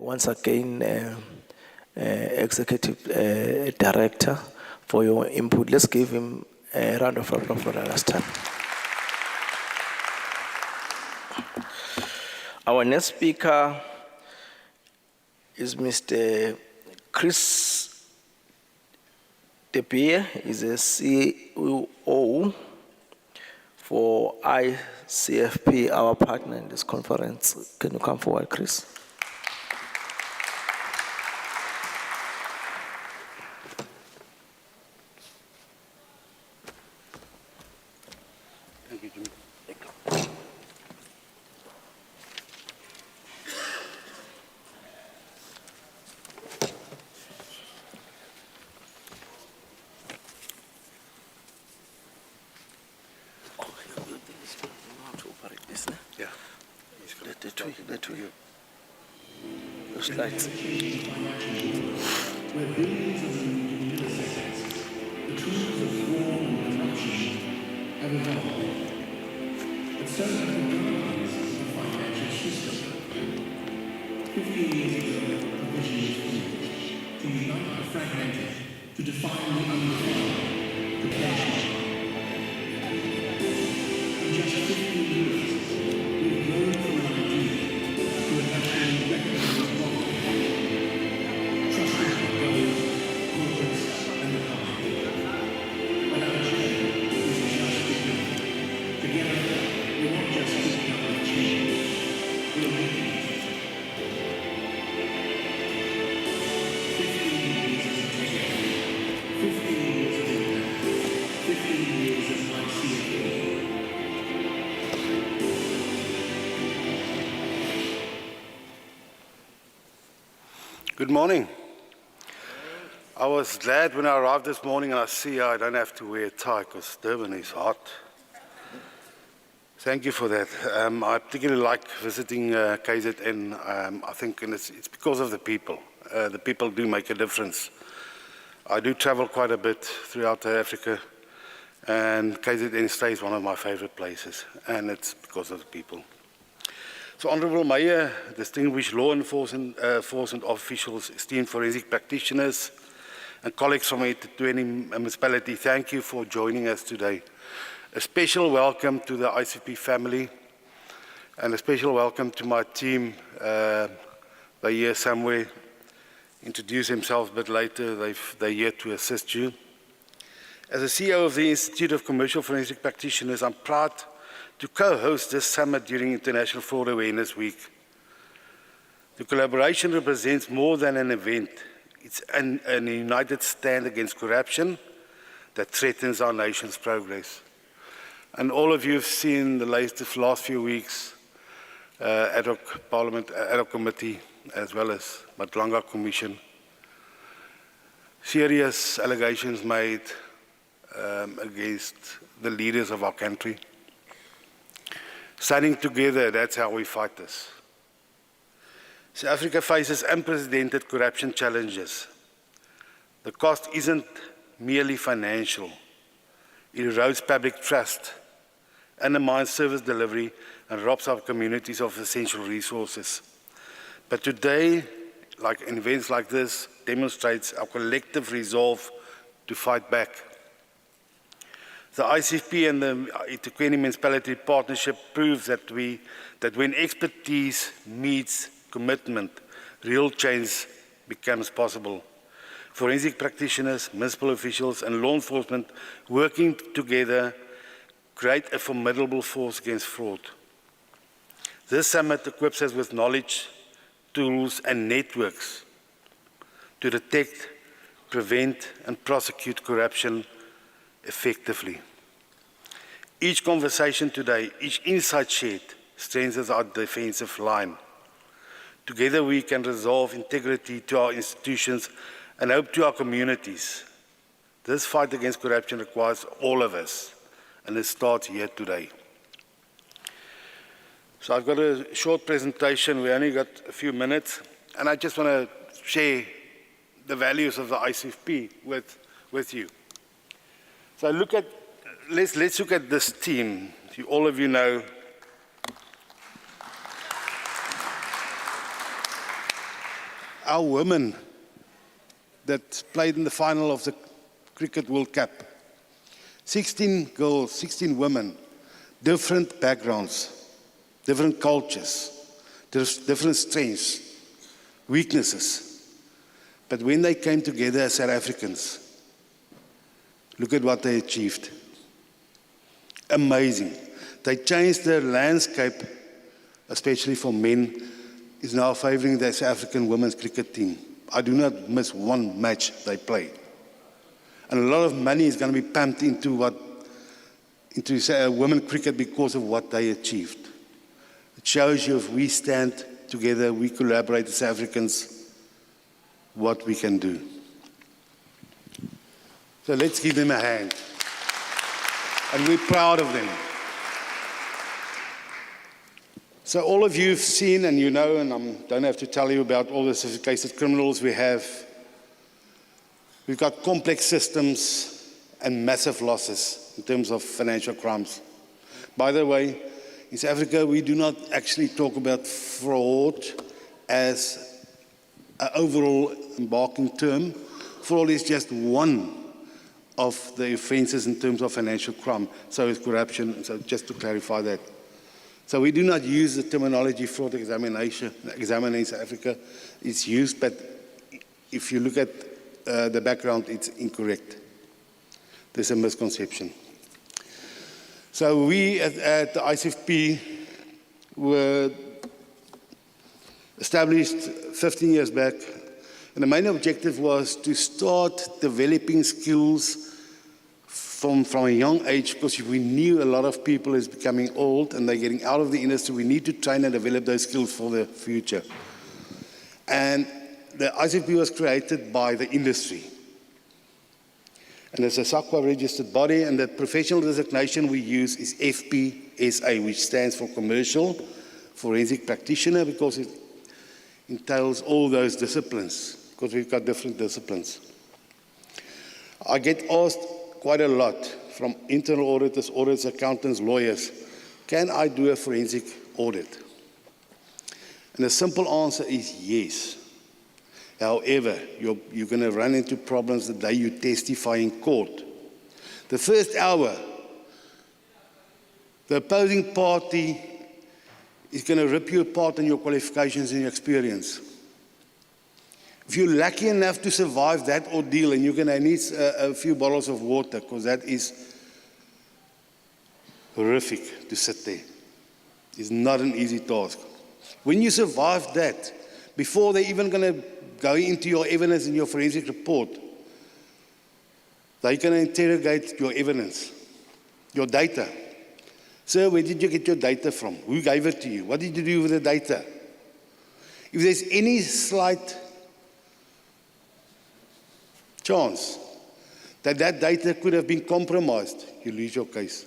once again, Executive Director, for your input. Let's give him a round of applause for the last time. Our next speaker is Mr. Chris De Beer. He's a CEO for ICFP, our partner in this conference. Can you come forward, Chris? Thank you, Jimmy. Yeah. That way. The slides. Where billions of new assets, the tools of fraud and corruption have evolved. But so have the guardians of the financial system. 15 years ago, a provision was formed to unite the fragmented, to define the undefined, to benchmark. In just 15 years, we've grown from an idea to a nationally recognized model. Trusted by those, corporates, and the public. But our journey is just beginning. Together, we're not just picking up the change, we're making it. 15 years as a together, 15 years as a 15 years as ICFP. Good morning. I was glad when I arrived this morning and I see I don't have to wear a tie because Durban is hot. Thank you for that. I particularly like visiting KZN. I think and it's because of the people. The people do make a difference. I do travel quite a bit throughout Africa, and KZN stays one of my favorite places, and it's because of the people. So, Honourable Mayor, distinguished law enforcement officials, esteemed forensic practitioners, and colleagues from eThekwini municipality, thank you for joining us today. A special welcome to the ICP family, and a special welcome to my team. They're here somewhere. Introduce themselves a bit later. They're here to assist you. As the CEO of the Institute of Commercial Forensic Practitioners, I'm proud to co-host this summit during International Fraud Awareness Week. The collaboration represents more than an event. It's a united stand against corruption that threatens our nation's progress. And all of you have seen the last few weeks, ad hoc Parliament, ad hoc committee, as well as Matlanga Commission. Serious allegations made against the leaders of our country. Standing together, that's how we fight this. South Africa faces unprecedented corruption challenges. The cost isn't merely financial. It erodes public trust, undermines service delivery, and robs our communities of essential resources. But today, events like this, demonstrates our collective resolve to fight back. The ICP and the eThekwini municipality partnership proves that when expertise meets commitment, real change becomes possible. Forensic practitioners, municipal officials, and law enforcement working together create a formidable force against fraud. This summit equips us with knowledge, tools, and networks to detect, prevent, and prosecute corruption effectively. Each conversation today, each insight shared, strengthens our defensive line. Together we can resolve integrity to our institutions and hope to our communities. This fight against corruption requires all of us, and it starts here today. So I've got a short presentation. We only got a few minutes, and I just want to share the values of the ICFP with you. So let's look at this team. All of you know our women that played in the final of the Cricket World Cup. 16 girls, 16 women, different backgrounds, different cultures, different strengths, weaknesses. But when they came together as South Africans, look at what they achieved. Amazing. They changed the landscape, especially for men, is now favoring the South African women's cricket team. I do not miss one match they play. And a lot of money is going to be pumped into women cricket because of what they achieved. It shows you if we stand together, we collaborate as Africans, what we can do. So let's give them a hand. And we're proud of them. So all of you have seen and you know, and I don't have to tell you about all the sophisticated criminals we have. We've got complex systems and massive losses in terms of financial crimes. By the way, in South Africa, we do not actually talk about fraud as an overall embarking term. Fraud is just one of the offenses in terms of financial crime. So is corruption, so just to clarify that. So we do not use the terminology fraud examination in South Africa. It's used, but if you look at the background, it's incorrect. There's a misconception. So we at the ICP were established 15 years back, and the main objective was to start developing skills from a young age, because we knew a lot of people is becoming old and they're getting out of the industry. We need to train and develop those skills for the future. And the ICP was created by the industry. And it's a SAQA registered body, and the professional designation we use is FPSA, which stands for Commercial Forensic Practitioner, because it entails all those disciplines, because we've got different disciplines. I get asked quite a lot from internal auditors, accountants, lawyers, can I do a forensic audit? And the simple answer is yes. However, you're going to run into problems the day you testify in court. The first hour, the opposing party is going to rip you apart on your qualifications and your experience. If you're lucky enough to survive that ordeal, and you're going to need a few bottles of water, because that is horrific to sit there. It's not an easy task. When you survive that, before they're even going to go into your evidence in your forensic report, they're going to interrogate your evidence, your data. Sir, where did you get your data from? Who gave it to you? What did you do with the data? If there's any slight chance that data could have been compromised, you lose your case.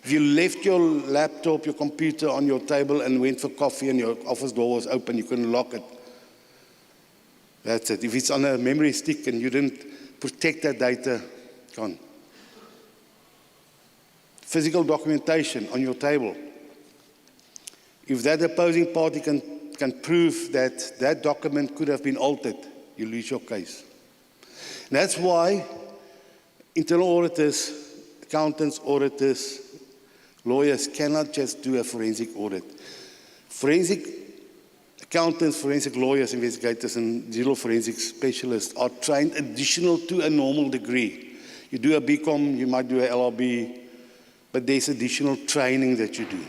If you left your laptop, your computer on your table and went for coffee and your office door was open, you couldn't lock it, that's it. If it's on a memory stick and you didn't protect that data, gone. Physical documentation on your table. If that opposing party can prove that that document could have been altered, you lose your case. And that's why internal auditors, accountants, auditors, lawyers cannot just do a forensic audit. Forensic accountants, forensic lawyers, investigators, and digital forensic specialists are trained additional to a normal degree. You do a BCom, you might do a LRB, but there's additional training that you do.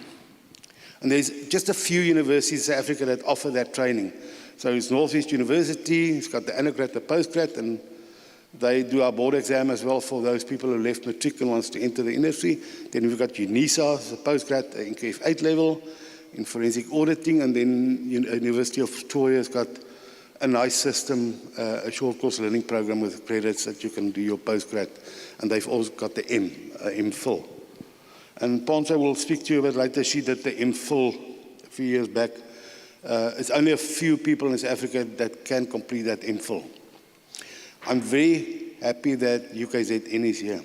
And there's just a few universities in South Africa that offer that training. So it's Northeast University, it's got the undergrad, the postgrad, and they do our board exam as well for those people who left matric and wants to enter the industry. Then we've got UNISA, the postgrad, in NKF 8 level, in forensic auditing, and then University of Pretoria has got a nice system, a short course learning program with credits that you can do your postgrad. And they've also got the MPhil. And Ponsa will speak to you a bit later. She did the MPhil a few years back. It's only a few people in South Africa that can complete that MPhil. I'm very happy that UKZN is here,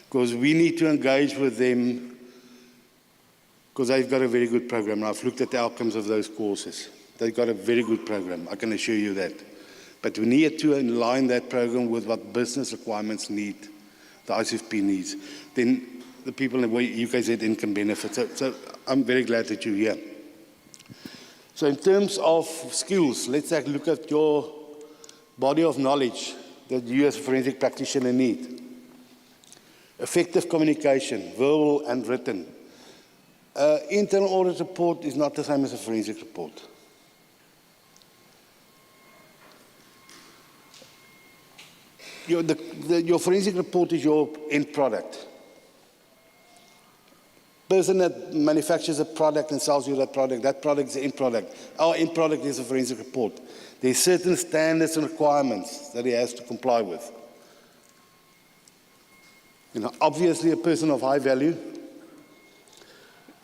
because we need to engage with them, because they've got a very good program. And I've looked at the outcomes of those courses. They've got a very good program, I can assure you that. But we need to align that program with what business requirements need, the ICFP needs. Then the people in the UKZN can benefit. So I'm very glad that you're here. So in terms of skills, let's take a look at your body of knowledge that you as a forensic practitioner need. Effective communication, verbal and written. Internal audit report is not the same as a forensic report. Your forensic report is your end product. Person that manufactures a product and sells you that product is the end product. Our end product is a forensic report. There are certain standards and requirements that he has to comply with. Obviously, a person of high value,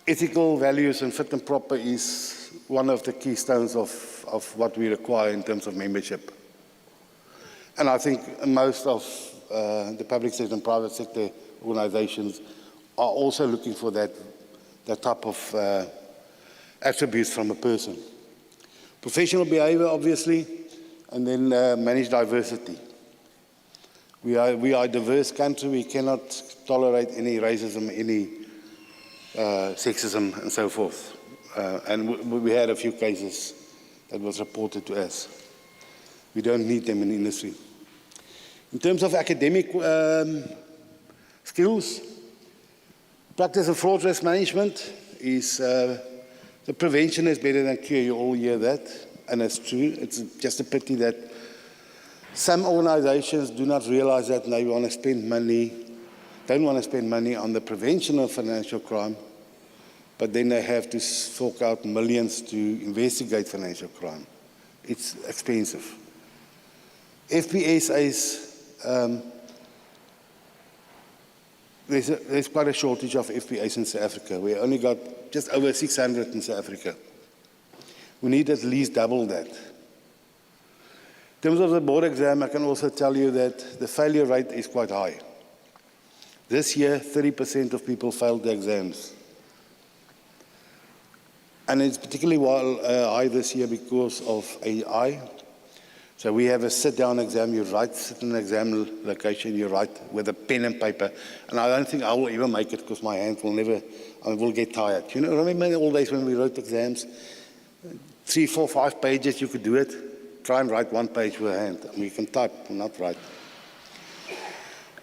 ethical values and fit and proper is one of the keystones of what we require in terms of membership. And I think most of the public sector and private sector organizations are also looking for that type of attributes from a person. Professional behavior, obviously, and then manage diversity. We are a diverse country. We cannot tolerate any racism, any sexism, and so forth. And we had a few cases that was reported to us. We don't need them in the industry. In terms of academic skills, practice of fraud risk management is the prevention is better than cure. You all hear that, and it's true. It's just a pity that some organizations do not realize that, and they want to spend money, don't want to spend money on the prevention of financial crime, but then they have to fork out millions to investigate financial crime. It's expensive. FPSAs, there's quite a shortage of FPAs in South Africa. We only got just over 600 in South Africa. We need at least double that. In terms of the board exam, I can also tell you that the failure rate is quite high. This year, 30% of people failed the exams. And it's particularly high this year because of AI. So we have a sit-down exam, you sit in an exam location, you write with a pen and paper. And I don't think I will ever make it because my hands will never, I will get tired. You know, remember the old days when we wrote exams? 3, 4, 5 pages, you could do it. Try and write 1 page with a hand. I mean, you can type, not write.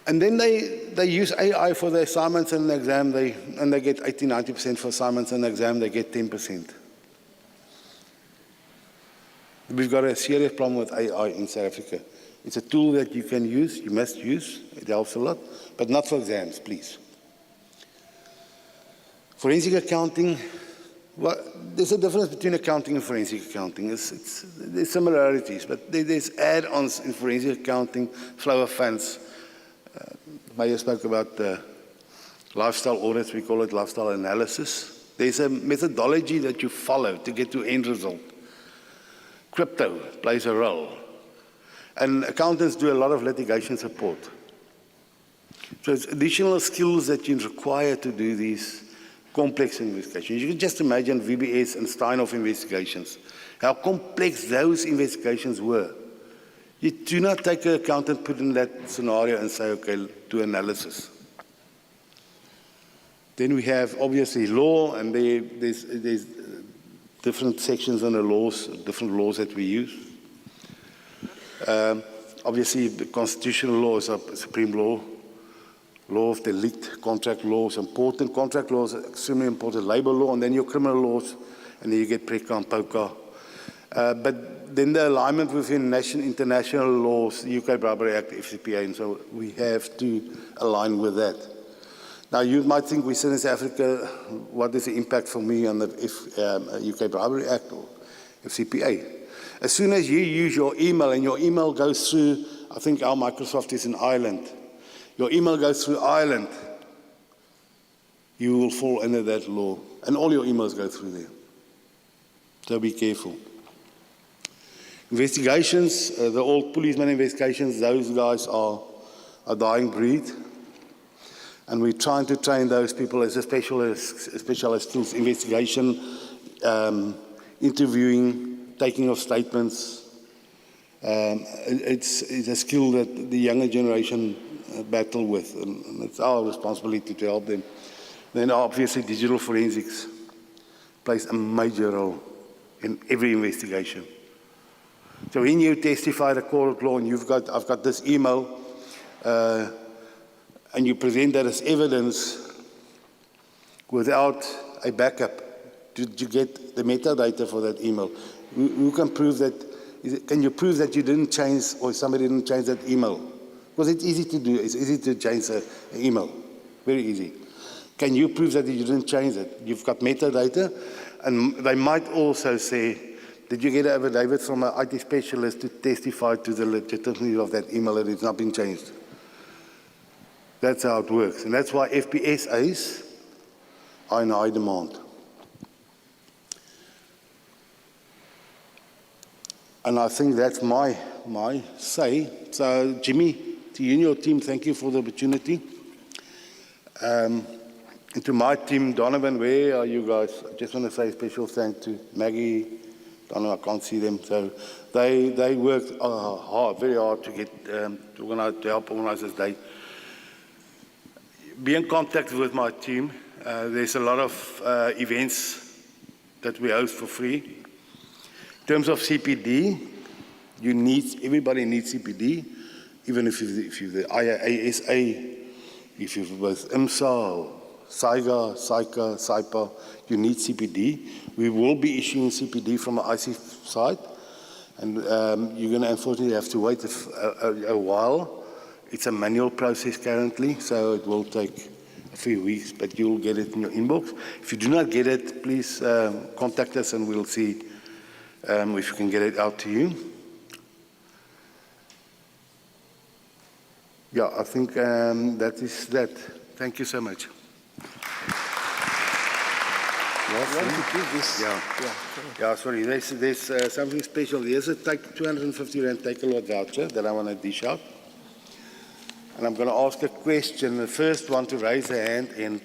And then they use AI for the assignments in the exam, and they get 80, 90% for assignments in the exam, they get 10%. We've got a serious problem with AI in South Africa. It's a tool that you can use, you must use, it helps a lot, but not for exams, please. Forensic accounting, well, there's a difference between accounting and forensic accounting. There's similarities, but there's add-ons in forensic accounting, flow of funds. Maya spoke about the lifestyle audits, we call it lifestyle analysis. There's a methodology that you follow to get to end result. Crypto plays a role. And accountants do a lot of litigation support. So it's additional skills that you require to do these complex investigations. You can just imagine VBS and Steinhoff investigations, how complex those investigations were. You do not take an accountant, put in that scenario and say, okay, do analysis. Then we have obviously law, and there's different sections on the laws, different laws that we use. Obviously, the constitutional law is a supreme law. Law of the elite, contract law is important. Contract law is extremely important. Labor law, and then your criminal laws, and then you get PRECA and POCA. But then the alignment within international laws, the UK Bribery Act, FCPA, and so we have to align with that. Now, you might think we sit in South Africa, what is the impact for me on the UK Bribery Act or FCPA? As soon as you use your email and your email goes through, I think our Microsoft is in Ireland, your email goes through Ireland, you will fall under that law. And all your emails go through there. So be careful. Investigations, the old policeman investigations, those guys are a dying breed. And we're trying to train those people as a specialist skills, investigation, interviewing, taking of statements. It's a skill that the younger generation battle with, and it's our responsibility to help them. Then obviously digital forensics plays a major role in every investigation. So when you testify the court of law and I've got this email, and you present that as evidence without a backup, did you get the metadata for that email? Who can prove that? Can you prove that you didn't change or somebody didn't change that email? Because it's easy to do. It's easy to change an email. Very easy. Can you prove that you didn't change it? You've got metadata. And they might also say, did you get an affidavit from an IT specialist to testify to the legitimacy of that email that it's not been changed? That's how it works. And that's why FPSAs are in high demand. And I think that's my say. So, Jimmy, to you and your team, thank you for the opportunity. And to my team, Donovan, where are you guys? I just want to say a special thanks to Maggie. I can't see them. So they worked hard, very hard to get to help organize this day. Be in contact with my team. There's a lot of events that we host for free. In terms of CPD, everybody needs CPD, even if you're the IASA, if you're with IMSA, SAIGA, SAICA, SAIPA, you need CPD. We will be issuing CPD from an IC side, and you're going to unfortunately have to wait a while. It's a manual process currently, so it will take a few weeks, but you'll get it in your inbox. If you do not get it, please contact us and we'll see if we can get it out to you. Yeah, I think that is that. Thank you so much. Yeah, sorry, there's something special. There's a 250 Rand take-a-lot voucher that I want to dish out. And I'm going to ask a question. The first one to raise a hand and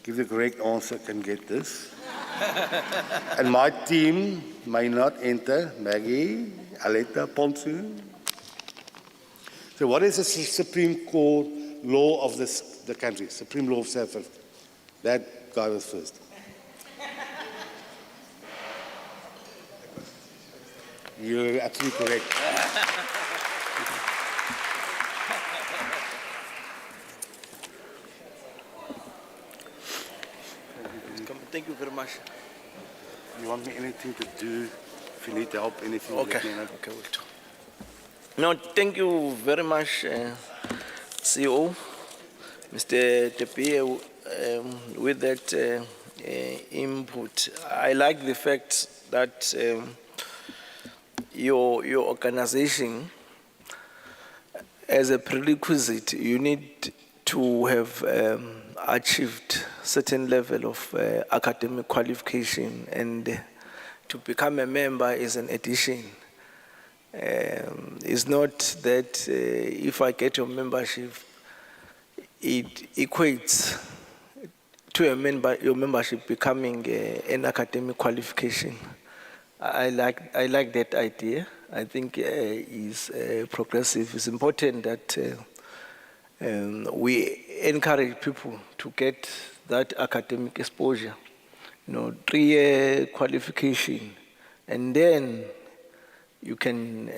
give the correct answer can get this. And my team may not enter. Maggie, Aletta, Ponsu. So what is the Supreme Court law of the country? Supreme law of South Africa. That guy was first. You're absolutely correct. Thank you very much. You want me anything to do? If you need help, anything, Okay. let me know. Okay, we'll do. No, thank you very much, CEO, Mr. Tepe, with that input. I like the fact that your organization, as a prerequisite, you need to have achieved certain level of academic qualification, and to become a member is an addition. It's not that if I get your membership, it equates to your membership becoming an academic qualification. I like that idea. I think it's progressive. It's important that we encourage people to get that academic exposure, 3-year qualification, and then you can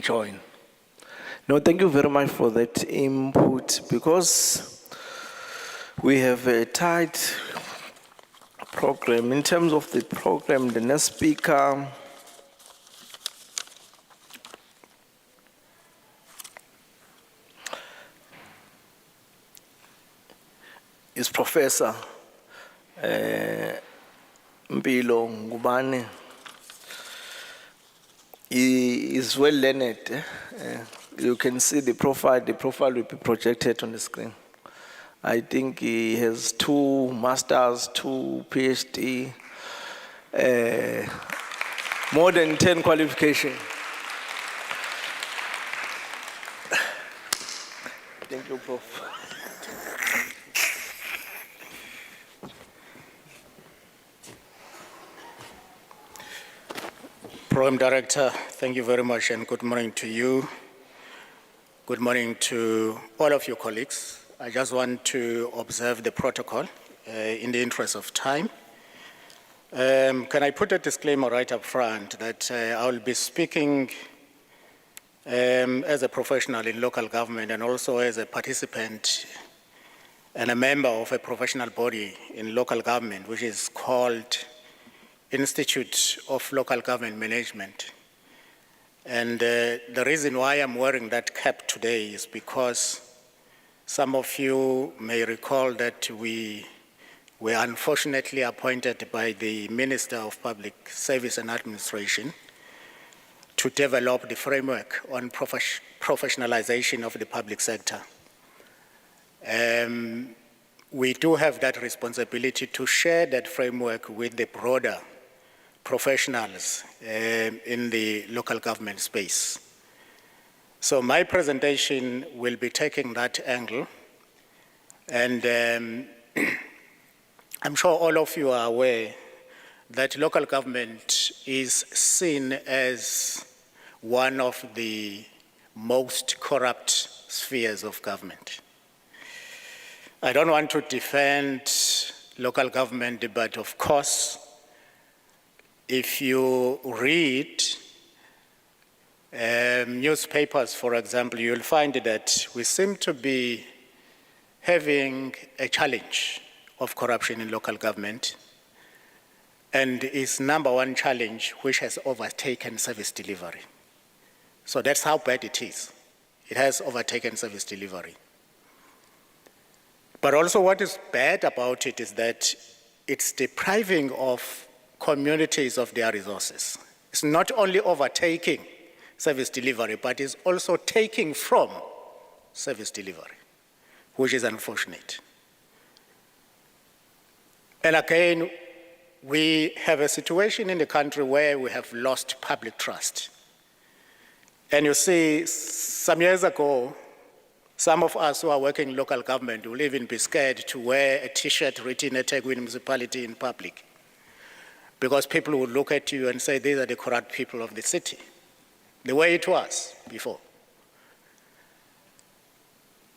join. No, thank you very much for that input, because we have a tight program. In terms of the program, the next speaker is Professor Mpilo Ngubane. He is well learned. You can see the profile. The profile will be projected on the screen. I think he has 2 masters, 2 PhD, more than 10 qualifications. Thank you, Prof. Program Director, thank you very much and good morning to you. Good morning to all of your colleagues. I just want to observe the protocol in the interest of time. Can I put a disclaimer right up front that I will be speaking as a professional in local government and also as a participant and a member of a professional body in local government, which is called Institute of Local Government Management. And the reason why I'm wearing that cap today is because some of you may recall that we were unfortunately appointed by the Minister of Public Service and Administration to develop the framework on professionalization of the public sector. We do have that responsibility to share that framework with the broader professionals in the local government space. So my presentation will be taking that angle, and I'm sure all of you are aware that local government is seen as one of the most corrupt spheres of government. I don't want to defend local government, but of course, if you read newspapers, for example, you'll find that we seem to be having a challenge of corruption in local government, and its number one challenge, which has overtaken service delivery. So that's how bad it is. It has overtaken service delivery. But also what is bad about it is that it's depriving of communities of their resources. It's not only overtaking service delivery, but it's also taking from service delivery, which is unfortunate. And again, we have a situation in the country where we have lost public trust. And you see, some years ago, some of us who are working in local government will even be scared to wear a T-shirt written eThekwini municipality in public, because people would look at you and say, these are the corrupt people of the city, the way it was before.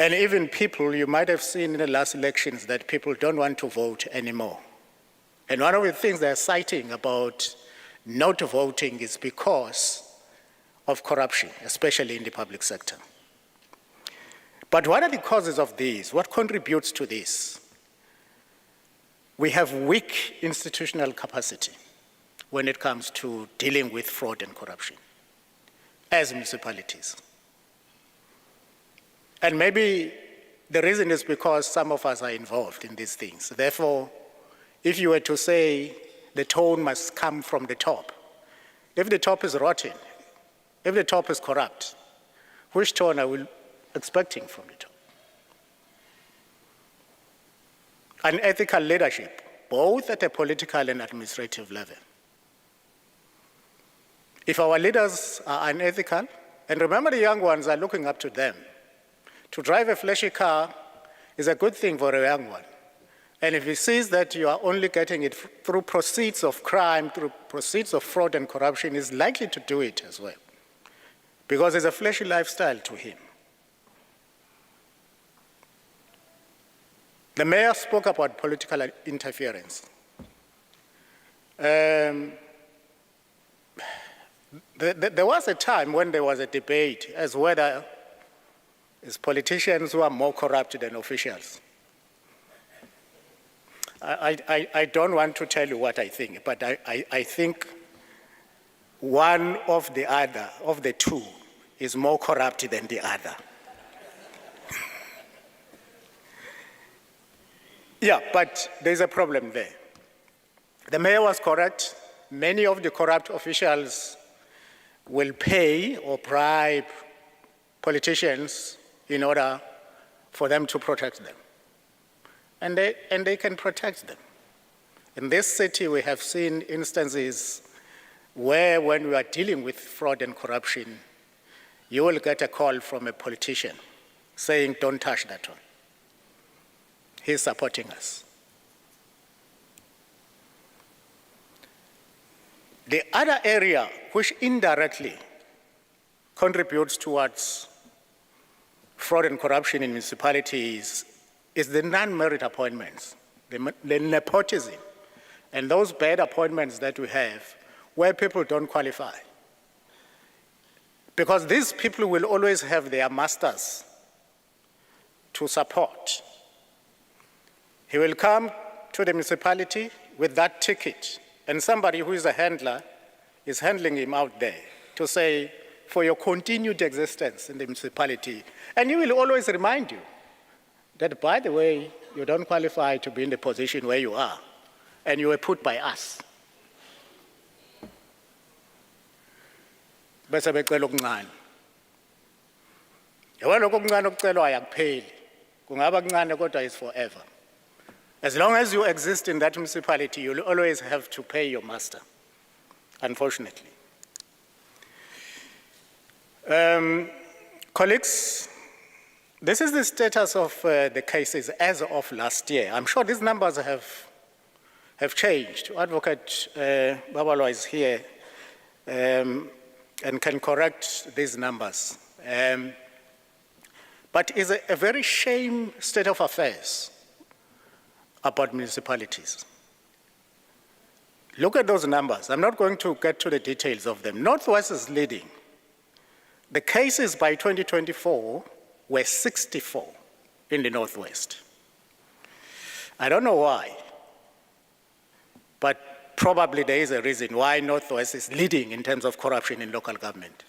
And even people, you might have seen in the last elections that people don't want to vote anymore. And one of the things they're citing about not voting is because of corruption, especially in the public sector. But what are the causes of this? What contributes to this? We have weak institutional capacity when it comes to dealing with fraud and corruption as municipalities. And maybe the reason is because some of us are involved in these things. Therefore, if you were to say the tone must come from the top, if the top is rotten, if the top is corrupt, which tone are we expecting from the top? Unethical leadership, both at a political and administrative level. If our leaders are unethical, and remember the young ones are looking up to them, to drive a flashy car is a good thing for a young one. And if he sees that you are only getting it through proceeds of crime, through proceeds of fraud and corruption, he's likely to do it as well, because it's a flashy lifestyle to him. The mayor spoke about political interference. There was a time when there was a debate as whether it's politicians who are more corrupt than officials. I don't want to tell you what I think, but I think one of the other, of the two, is more corrupt than the other. Yeah, but there's a problem there. The mayor was correct. Many of the corrupt officials will pay or bribe politicians in order for them to protect them. And they can protect them. In this city, we have seen instances where when we are dealing with fraud and corruption, you will get a call from a politician saying, don't touch that one. He's supporting us. The other area which indirectly contributes towards fraud and corruption in municipalities is the non-merit appointments, the nepotism, and those bad appointments that we have where people don't qualify. Because these people will always have their masters to support. He will come to the municipality with that ticket, and somebody who is a handler is handling him out there to say, for your continued existence in the municipality. And he will always remind you that, by the way, you don't qualify to be in the position where you are, and you were put by us. Bese becela okuncane. Yabo lokho okuncane okucelwayo akupheli. Kungaba kuncane kodwa is forever. As long as you exist in that municipality, you'll always have to pay your master, unfortunately. Colleagues, this is the status of the cases as of last year. I'm sure these numbers have changed. Advocate Babalwa is here and can correct these numbers. But it's a very shame state of affairs about municipalities. Look at those numbers. I'm not going to get to the details of them. Northwest is leading. The cases by 2024 were 64 in the Northwest. I don't know why, but probably there is a reason why Northwest is leading in terms of corruption in local government.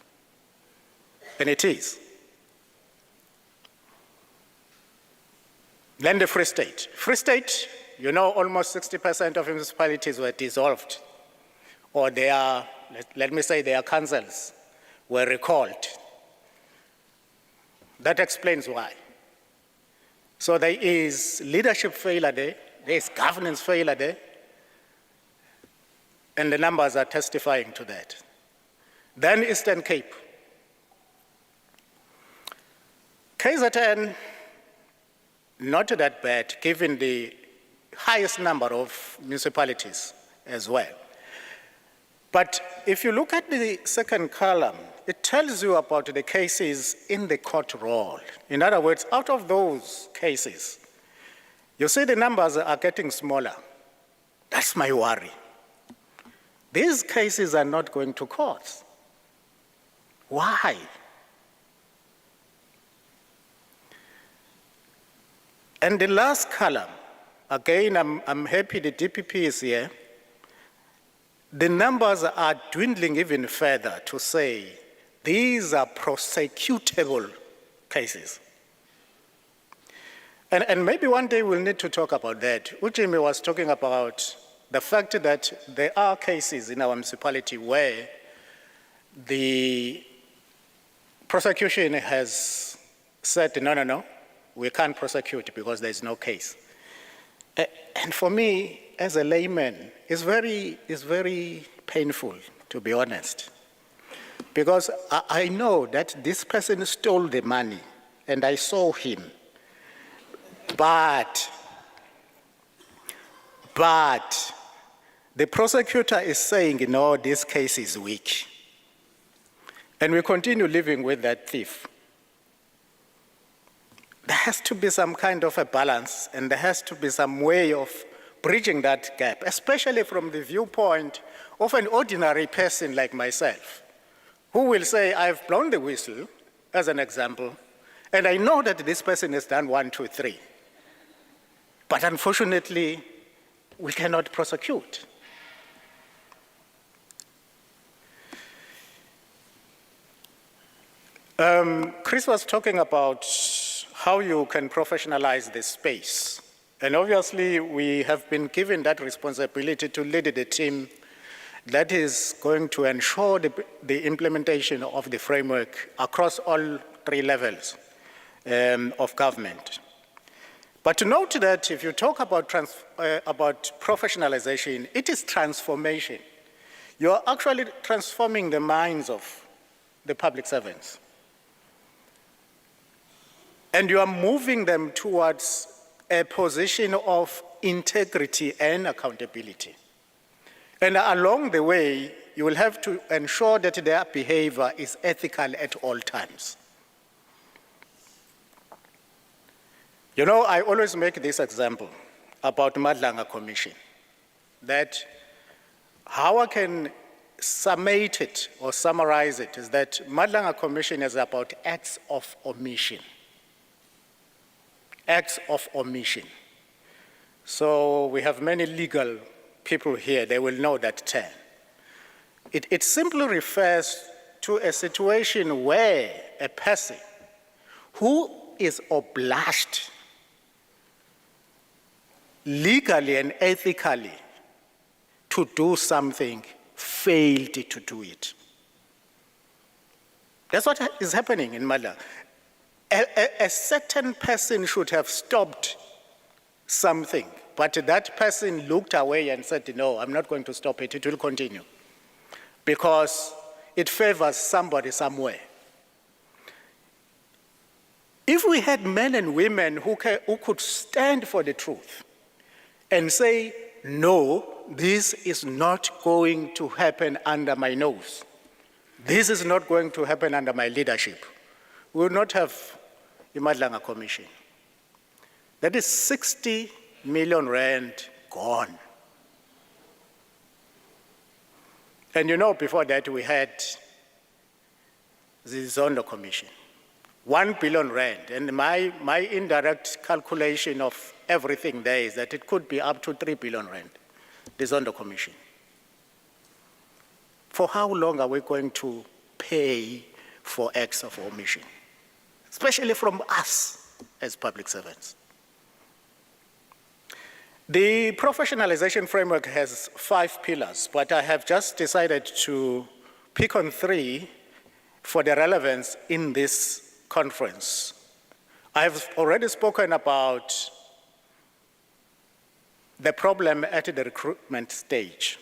And it is. Then the Free State. Free State, you know, almost 60% of municipalities were dissolved, or let me say their councils were recalled. That explains why. So there is leadership failure there, there is governance failure there, and the numbers are testifying to that. Then Eastern Cape. KZN, not that bad, given the highest number of municipalities as well. But if you look at the second column, it tells you about the cases in the court roll. In other words, out of those cases, you see the numbers are getting smaller. That's my worry. These cases are not going to courts. Why? And the last column, again, I'm happy the DPP is here. The numbers are dwindling even further to say these are prosecutable cases. And maybe one day we'll need to talk about that. Ujimi was talking about the fact that there are cases in our municipality where the prosecution has said, no, we can't prosecute because there's no case. And for me, as a layman, it's very painful, to be honest. Because I know that this person stole the money, and I saw him. But the prosecutor is saying, no, this case is weak. And we continue living with that thief. There has to be some kind of a balance, and there has to be some way of bridging that gap, especially from the viewpoint of an ordinary person like myself, who will say, I've blown the whistle, as an example, and I know that this person has done 1, 2, 3. But unfortunately, we cannot prosecute. Chris was talking about how you can professionalize this space. And obviously, we have been given that responsibility to lead the team that is going to ensure the implementation of the framework across all 3 levels of government. But to note that if you talk about professionalization, it is transformation. You are actually transforming the minds of the public servants. And you are moving them towards a position of integrity and accountability. And along the way, you will have to ensure that their behavior is ethical at all times. You know, I always make this example about Madlanga Commission, that how I can summate it or summarize it is that Madlanga Commission is about acts of omission. Acts of omission. So we have many legal people here, they will know that term. It simply refers to a situation where a person who is obliged legally and ethically to do something failed to do it. That's what is happening in Madlanga. A certain person should have stopped something, but that person looked away and said, no, I'm not going to stop it, it will continue. Because it favors somebody somewhere. If we had men and women who could stand for the truth and say, no, this is not going to happen under my nose. This is not going to happen under my leadership. We will not have the Madlanga Commission. That is 60 million rand gone. And you know, before that we had the Zondo Commission, 1 billion rand. And my indirect calculation of everything there is that it could be up to 3 billion rand, the Zondo Commission. For how long are we going to pay for acts of omission? Especially from us as public servants. The professionalization framework has 5 pillars, but I have just decided to pick on 3 for the relevance in this conference. I have already spoken about the problem at the recruitment stage.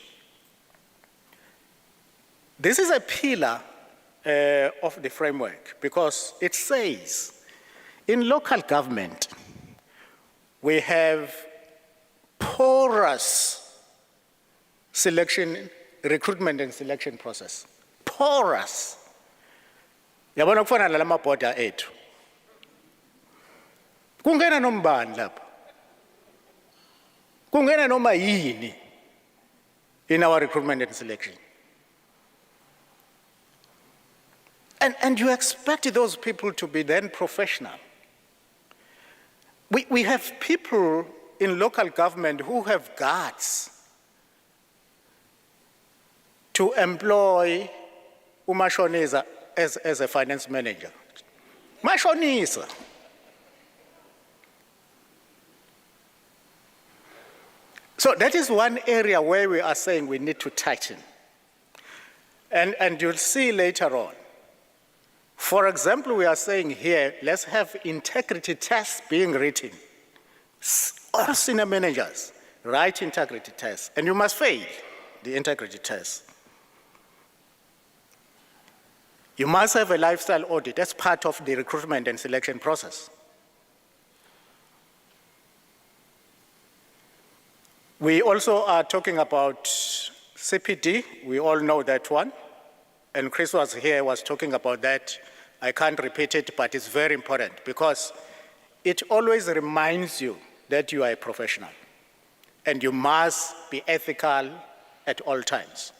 This is a pillar of the framework because it says in local government we have porous recruitment and selection process. Porous. Yabona kufana nalama border ethu. Kungena nombani lapha. Kungena noma yini in our recruitment and selection. And you expect those people to be then professional. We have people in local government who have guts to employ uMashonisa as a finance manager. Mashonisa. So that is one area where we are saying we need to tighten. And you'll see later on. For example, we are saying here, let's have integrity tests being written. All senior managers write integrity tests, and you must fail the integrity test. You must have a lifestyle audit. That's part of the recruitment and selection process. We also are talking about CPD. We all know that one. And Chris was here, was talking about that. I can't repeat it, but it's very important because it always reminds you that you are a professional and you must be ethical at all times.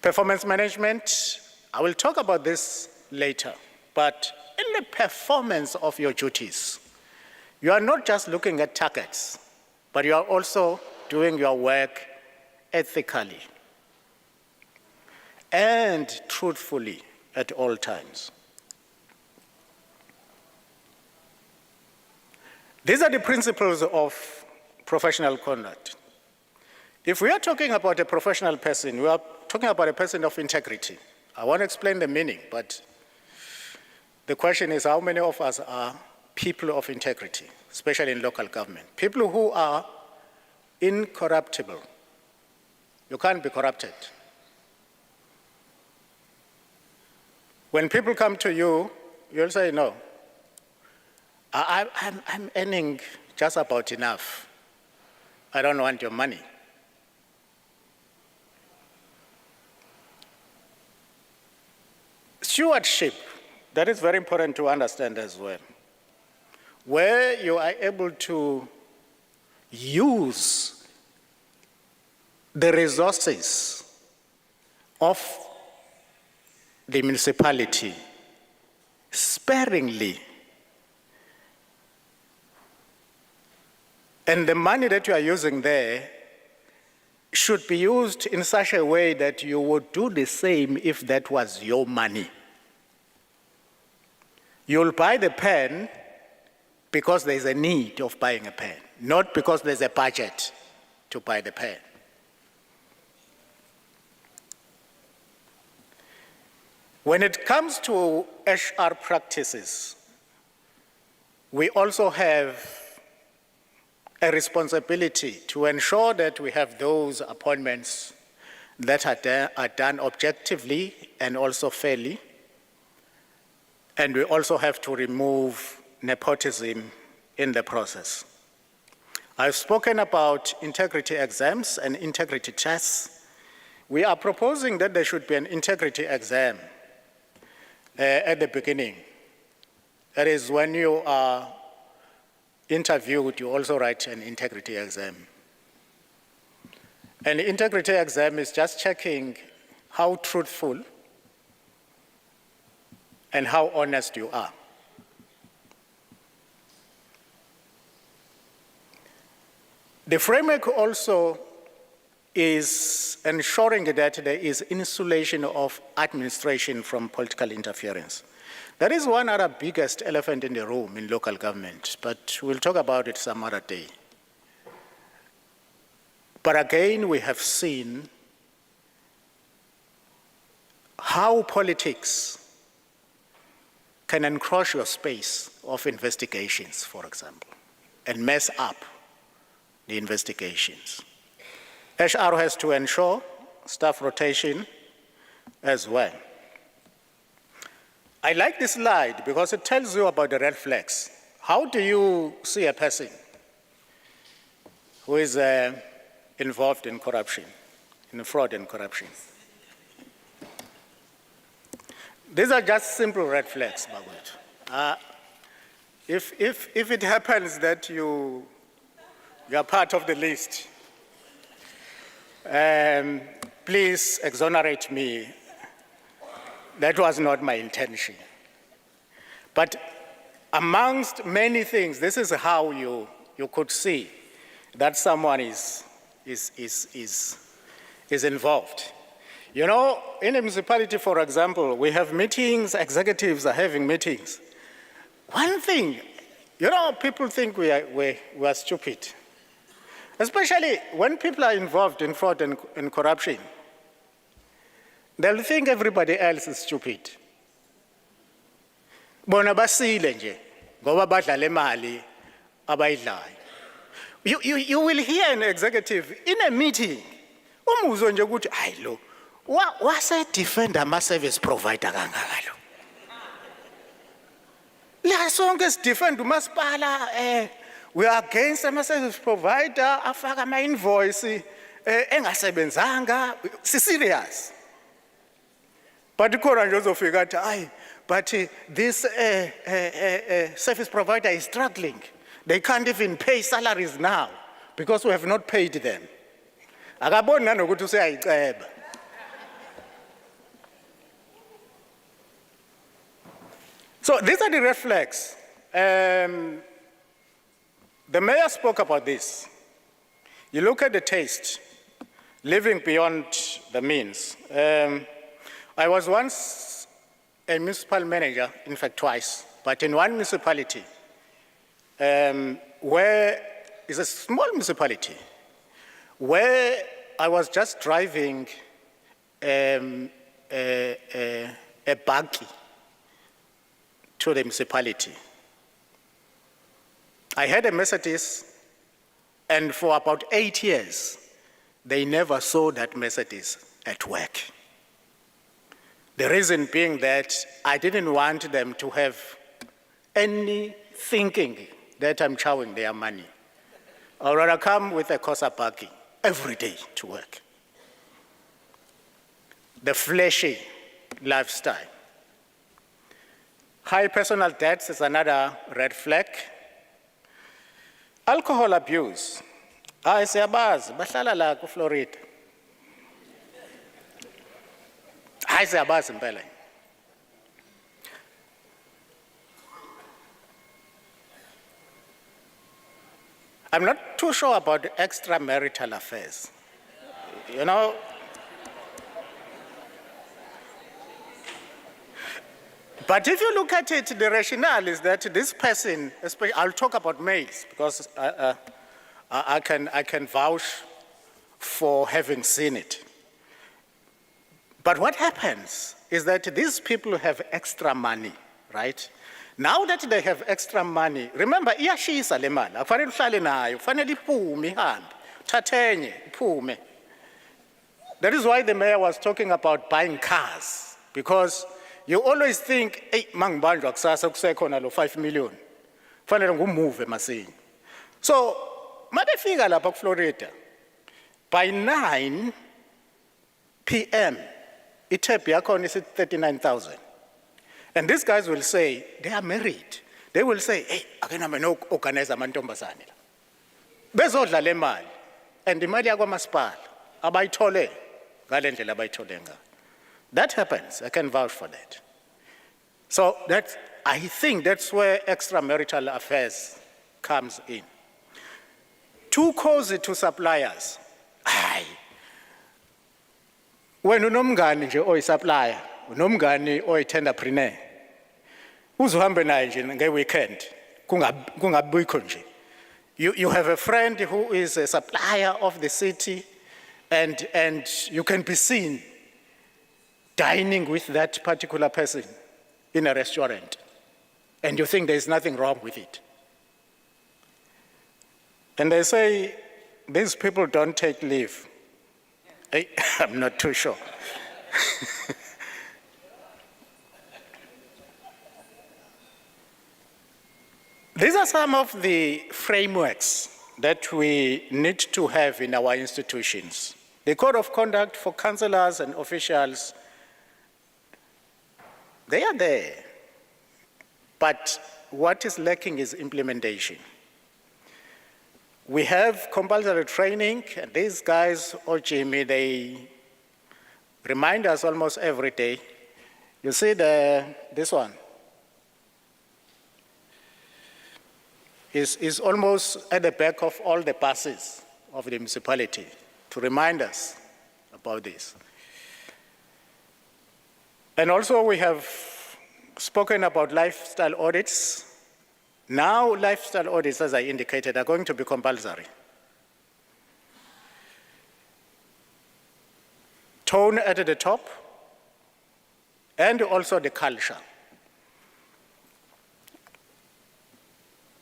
Performance management, I will talk about this later, but in the performance of your duties, you are not just looking at targets, but you are also doing your work ethically and truthfully at all times. These are the principles of professional conduct. If we are talking about a professional person, we are talking about a person of integrity. I want to explain the meaning, but the question is how many of us are people of integrity, especially in local government? People who are incorruptible. You can't be corrupted. When people come to you, you'll say, no, I'm earning just about enough. I don't want your money. Stewardship, that is very important to understand as well. Where you are able to use the resources of the municipality sparingly, and the money that you are using there should be used in such a way that you would do the same if that was your money. You'll buy the pen because there's a need of buying a pen, not because there's a budget to buy the pen. When it comes to HR practices, we also have a responsibility to ensure that we have those appointments that are done objectively and also fairly. And we also have to remove nepotism in the process. I've spoken about integrity exams and integrity tests. We are proposing that there should be an integrity exam at the beginning. That is, when you are interviewed, you also write an integrity exam. An integrity exam is just checking how truthful and how honest you are. The framework also is ensuring that there is insulation of administration from political interference. That is one other biggest elephant in the room in local government, but we'll talk about it some other day. But again, we have seen how politics can encroach your space of investigations, for example, and mess up the investigations. HR has to ensure staff rotation as well. I like this slide because it tells you about the red flags. How do you see a person who is involved in corruption, in fraud and corruption? These are just simple red flags, Margaret. If it happens that you are part of the list, please exonerate me. That was not my intention. But amongst many things, this is how you could see that someone is involved. You know, in a municipality, for example, we have meetings, executives are having meetings. One thing, you know, people think we are stupid. Especially when people are involved in fraud and corruption. They'll think everybody else is stupid. Bona basile nje, ngoba badlala imali abayidlayo. You will hear an executive in a meeting, umuzwe nje ukuthi hayi lo, wase defend ama service provider kangaka lo. La sonke si defend umasipala we are against ama service provider afaka ama invoice engasebenzanga, si serious. But khona nje uzofika athi hayi but this service provider is struggling. They can't even pay salaries now because we have not paid them. Akaboni nanokuthi useyayiceba. So these are the red flags. The mayor spoke about this. You look at the taste, living beyond the means. I was once a municipal manager, in fact twice, but in one municipality, where is a small municipality, where I was just driving a buggy to the municipality. I had a Mercedes, and for about 8 years, they never saw that Mercedes at work. The reason being that I didn't want them to have any thinking that I'm chowing their money. I'd rather come with a Corsa buggy every day to work. The fleshy lifestyle. High personal debts is another red flag. Alcohol abuse. Siyabazi, bahlala la ku-Florida. Siyabazi impela. I'm not too sure about extramarital affairs. You know, but if you look at it, the rationale is that this person, especially, I'll talk about males because I can vouch for having seen it. But what happens is that these people have extra money, right? Now that they have extra money, remember, iyashisa le mali, akufanele uhlale nayo, kufanele iphume ihambe, thathenye iphume. That is why the mayor was talking about buying cars, because you always think, hey, mangibanjwa kusasa kusekhona lo 5 million, kufanele ngumuve masinya. So, mabefika lapha kuFlorida, by 9 p.m., i-tab yakhona is 39,000. And these guys will say, they are married. They will say, hey, akename no organize amantombazane la. Bezodla le mali. And imali yakwamasipala abayithole ngale ndlela abayithole ngayo. That happens. I can vouch for that. So I think that's where extramarital affairs comes in. Too cozy to suppliers. Aye. When unomngani nje oyi-supplier, unomngani oyi-tenderpreneur, uzuhambe naye nje nge-weekend, kungabikho nje. You have a friend who is a supplier of the city, and you can be seen dining with that particular person in a restaurant, and you think there's nothing wrong with it. And they say, these people don't take leave. I'm not too sure. These are some of the frameworks that we need to have in our institutions. The code of conduct for councillors and officials, they are there. But what is lacking is implementation. We have compulsory training, and these guys, Jimmy, they remind us almost every day. You see this one is almost at the back of all the buses of the municipality to remind us about this. And also we have spoken about lifestyle audits. Now lifestyle audits, as I indicated, are going to be compulsory. Tone at the top, and also the culture.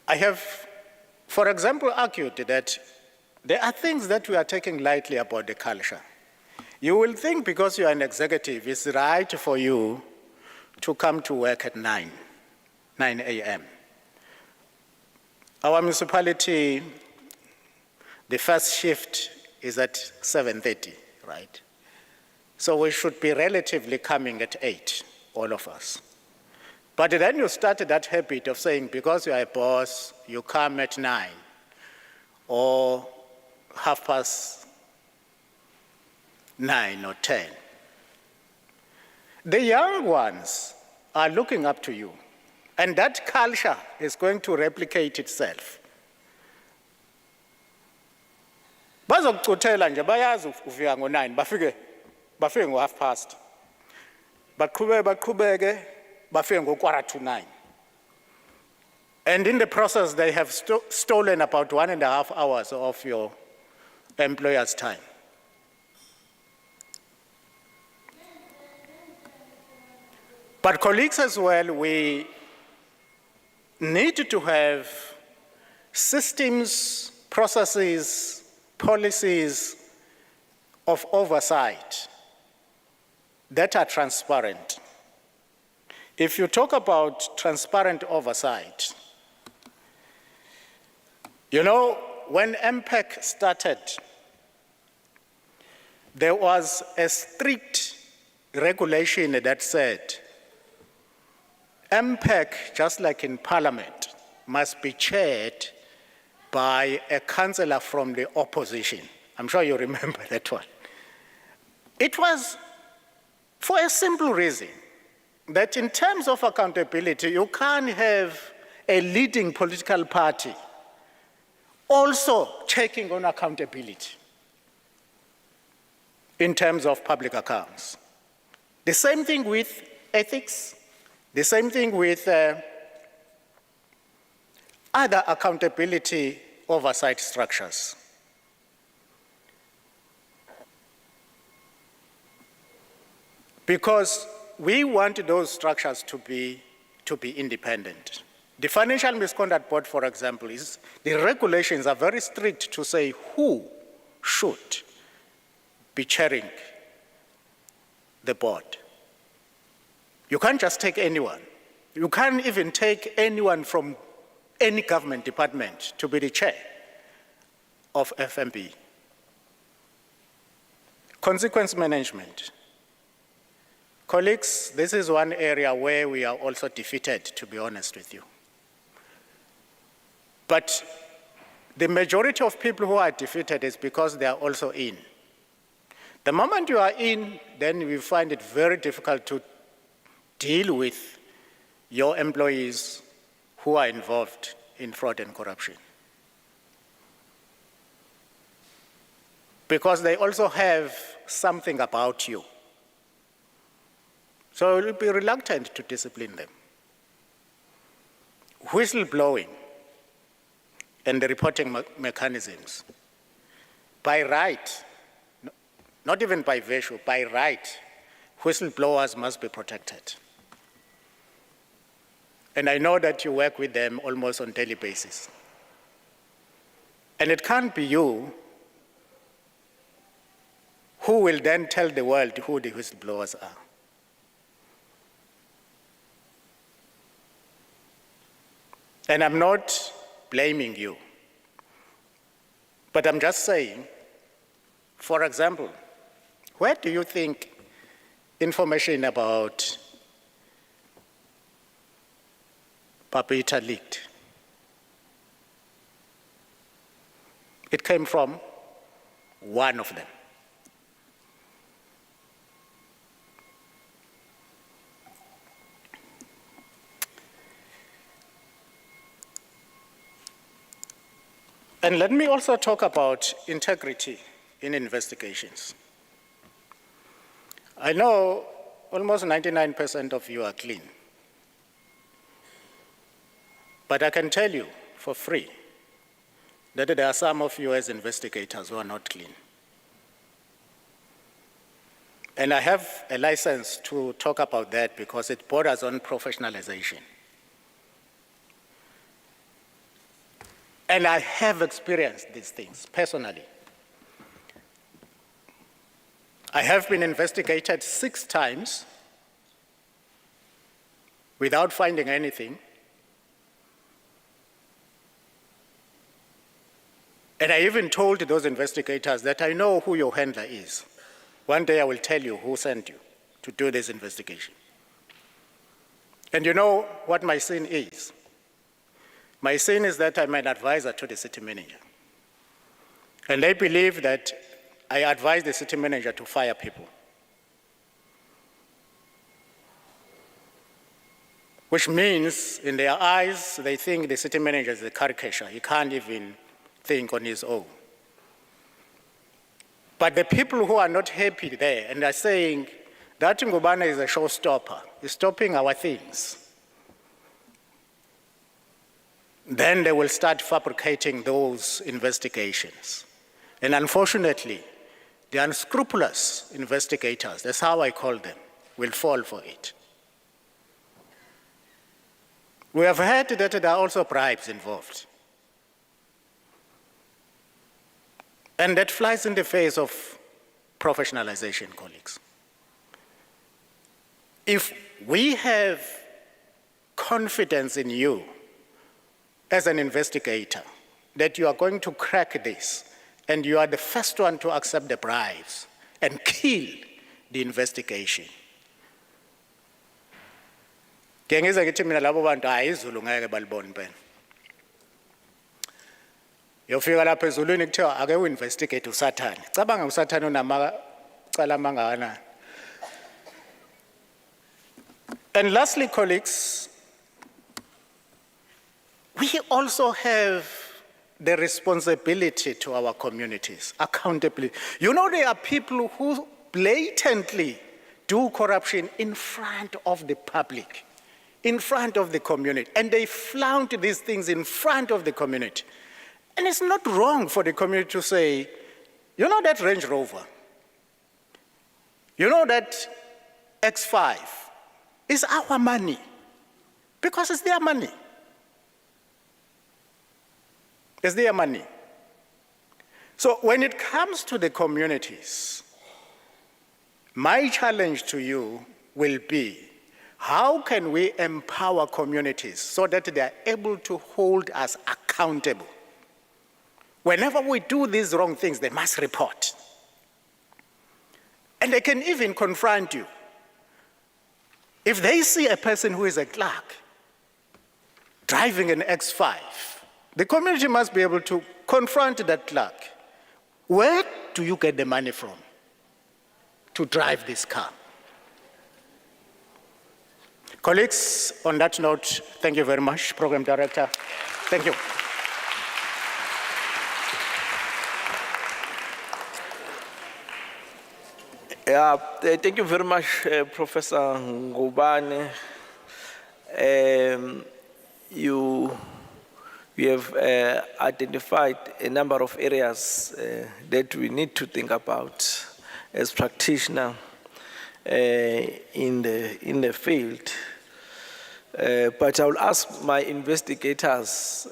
I have, for example, argued that there are things that we are taking lightly about the culture. You will think because you are an executive, it's right for you to come to work at 9 a.m. Our municipality, the first shift is at 7:30, right? So we should be relatively coming at 8, all of us. But then you started that habit of saying, because you are a boss, you come at 9 or 9:30 or 10. The young ones are looking up to you, and that culture is going to replicate itself. Bazokucuthela nje bayazi ufika ngo-9 bafike ngo-9:30. Baqhubeke bafike ngo-9:15. And in the process they have stolen about 1.5 hours of your employer's time. But colleagues as well, we need to have systems, processes, policies of oversight that are transparent. If you talk about transparent oversight, you know, when MPEC started, there was a strict regulation that said MPEC, just like in Parliament, must be chaired by a councillor from the opposition. I'm sure you remember that one. It was for a simple reason, that in terms of accountability, you can't have a leading political party also checking on accountability in terms of public accounts. The same thing with ethics, the same thing with other accountability oversight structures. Because we want those structures to be independent. The Financial Misconduct Board, for example, the regulations are very strict to say who should be chairing the board. You can't just take anyone. You can't even take anyone from any government department to be the chair of FMB. Consequence management. Colleagues, this is one area where we are also defeated, to be honest with you. But the majority of people who are defeated is because they are also in. The moment you are in, then we find it very difficult to deal with your employees who are involved in fraud and corruption. Because they also have something about you. So you'll be reluctant to discipline them. Whistleblowing and the reporting mechanisms. By right, not even by virtue, by right, whistleblowers must be protected. And I know that you work with them almost on a daily basis. And it can't be you who will then tell the world who the whistleblowers are. And I'm not blaming you, but I'm just saying, for example, where do you think information about Papita leaked? It came from one of them. And let me also talk about integrity in investigations. I know almost 99% of you are clean. But I can tell you for free that there are some of you as investigators who are not clean. And I have a license to talk about that because it borders on professionalization. And I have experienced these things personally. I have been investigated 6 times without finding anything. And I even told those investigators that I know who your handler is. One day I will tell you who sent you to do this investigation. And you know what my sin is? My sin is that I'm an advisor to the city manager. And they believe that I advise the city manager to fire people. Which means, in their eyes, they think the city manager is a caricature. He can't even think on his own. But the people who are not happy there and are saying, that Ngubane is a showstopper, he's stopping our things. Then they will start fabricating those investigations. And unfortunately, the unscrupulous investigators, that's how I call them, will fall for it. We have heard that there are also bribes involved. And that flies in the face of professionalization, colleagues. If we have confidence in you as an investigator, that you are going to crack this, and you are the first one to accept the bribes and kill the investigation, Ngiyengiza ngithi mina labo bantu hayi izulu ngeke balibone impela. Yofika lapha ezulwini kuthiwa ake uinvestigate usathane. Cabanga usathane unamacala amangakanani. And lastly, colleagues, we also have the responsibility to our communities, accountability. You know, there are people who blatantly do corruption in front of the public, in front of the community, and they flaunt these things in front of the community. And it's not wrong for the community to say, you know that Range Rover, you know that X5 is our money, because it's their money. It's their money. So when it comes to the communities, my challenge to you will be, how can we empower communities so that they are able to hold us accountable? Whenever we do these wrong things, they must report. And they can even confront you. If they see a person who is a clerk driving an X5, the community must be able to confront that clerk. Where do you get the money from to drive this car? Colleagues, on that note, thank you very much, Program Director. Thank you. Yeah, thank you very much, Professor Ngubane. You have identified a number of areas that we need to think about as practitioners in the field. But I will ask my investigators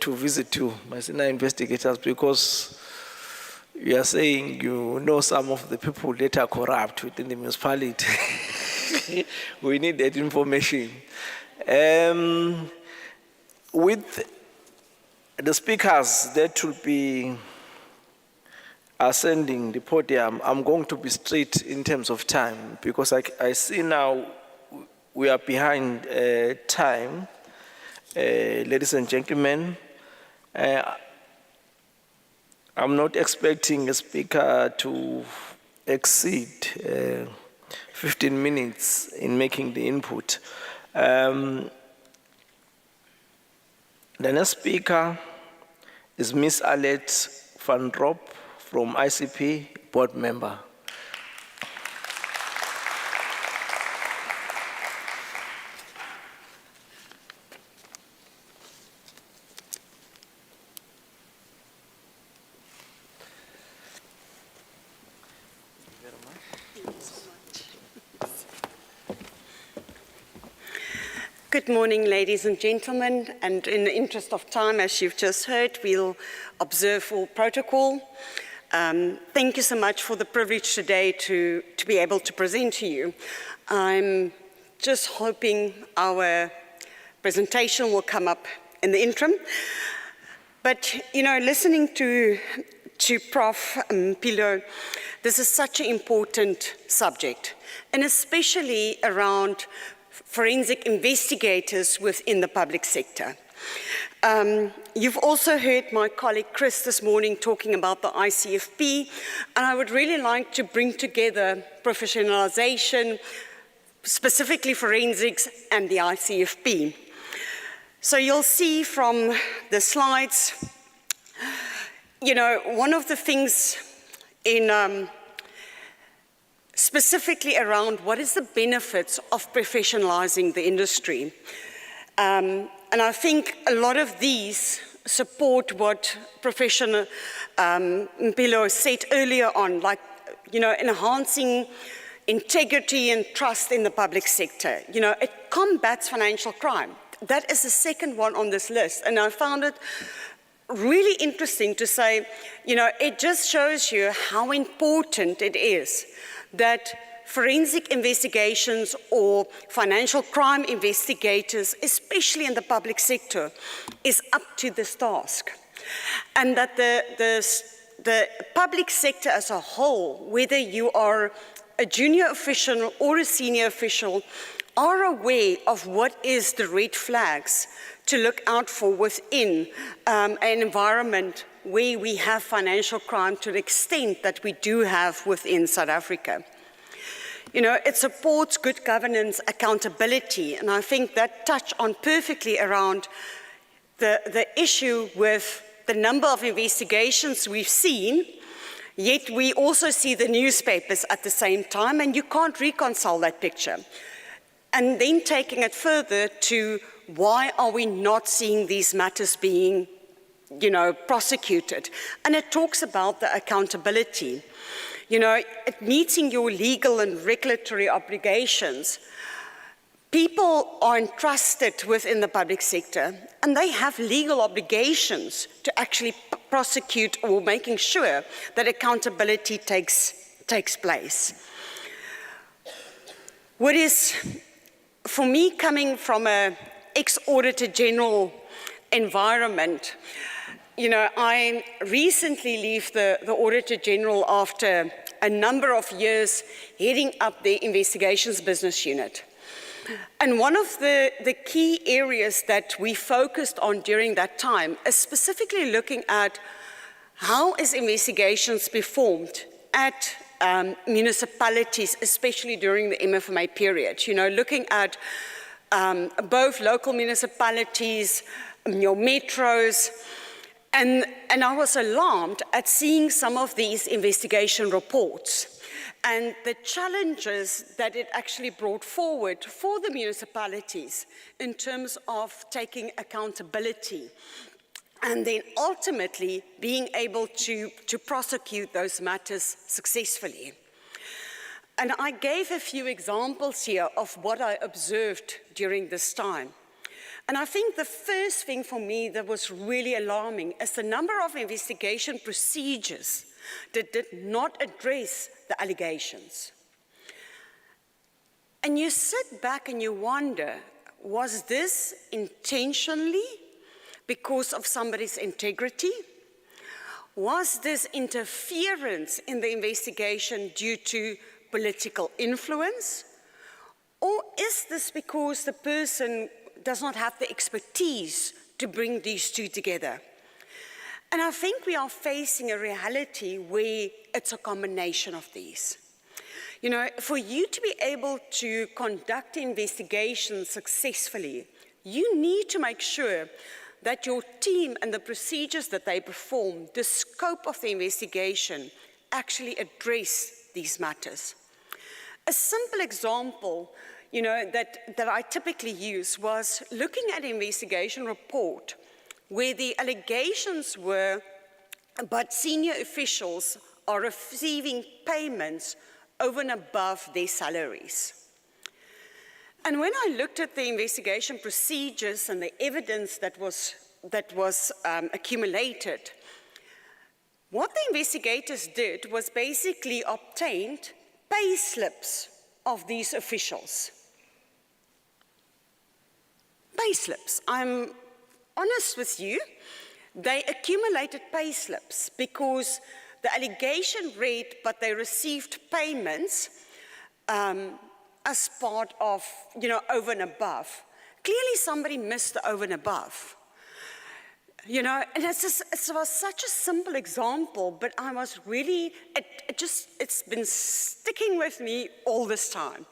to visit you, my senior investigators, because you are saying you know some of the people that are corrupt within the municipality. We need that information. With the speakers that will be ascending the podium, I'm going to be strict in terms of time, because I see now we are behind time. Ladies and gentlemen, I'm not expecting a speaker to exceed 15 minutes in making the input. The next speaker is Ms. Alet van Rop from ICP, board member. Good morning, ladies and gentlemen, and in the interest of time, as you've just heard, we'll observe all protocol. Thank you so much for the privilege today to be able to present to you. I'm just hoping our presentation will come up in the interim. But, you know, listening to Prof. Mpilo, this is such an important subject, and especially around forensic investigators within the public sector. You've also heard my colleague Chris this morning talking about the ICFP, and I would really like to bring together professionalization, specifically forensics, and the ICFP. So you'll see from the slides, you know, one of the things in specifically around what is the benefits of professionalizing the industry. And I think a lot of these support what Professor Mpilo said earlier on, like, you know, enhancing integrity and trust in the public sector. You know, it combats financial crime. That is the second one on this list. And I found it really interesting to say, you know, it just shows you how important it is that forensic investigations or financial crime investigators, especially in the public sector, is up to this task. And that the public sector as a whole, whether you are a junior official or a senior official, are aware of what is the red flags to look out for within an environment where we have financial crime to the extent that we do have within South Africa. You know, it supports good governance, accountability, and I think that touched on perfectly around the issue with the number of investigations we've seen, yet we also see the newspapers at the same time, and you can't reconcile that picture. And then taking it further to why are we not seeing these matters being, you know, prosecuted? And it talks about the accountability. You know, meeting your legal and regulatory obligations. People are entrusted within the public sector, and they have legal obligations to actually prosecute or making sure that accountability takes place. What is, for me, coming from an ex-Auditor General environment, you know, I recently left the Auditor General after a number of years heading up the Investigations Business Unit. And one of the key areas that we focused on during that time is specifically looking at how is investigations performed at municipalities, especially during the MFMA period. You know, looking at both local municipalities, your metros, and I was alarmed at seeing some of these investigation reports and the challenges that it actually brought forward for the municipalities in terms of taking accountability and then ultimately being able to prosecute those matters successfully. And I gave a few examples here of what I observed during this time. And I think the first thing for me that was really alarming is the number of investigation procedures that did not address the allegations. And you sit back and you wonder, was this intentionally because of somebody's integrity? Was this interference in the investigation due to political influence? Or is this because the person does not have the expertise to bring these two together? And I think we are facing a reality where it's a combination of these. You know, for you to be able to conduct investigations successfully, you need to make sure that your team and the procedures that they perform, the scope of the investigation, actually address these matters. A simple example, you know, that I typically use was looking at an investigation report where the allegations were but senior officials are receiving payments over and above their salaries. And when I looked at the investigation procedures and the evidence that was accumulated, what the investigators did was basically obtained pay slips of these officials. Pay slips. I'm honest with you, they accumulated pay slips because the allegation read, but they received payments as part of, you know, over and above. Clearly somebody missed the over and above. You know, and it was such a simple example, but I was really, it's been sticking with me all this time.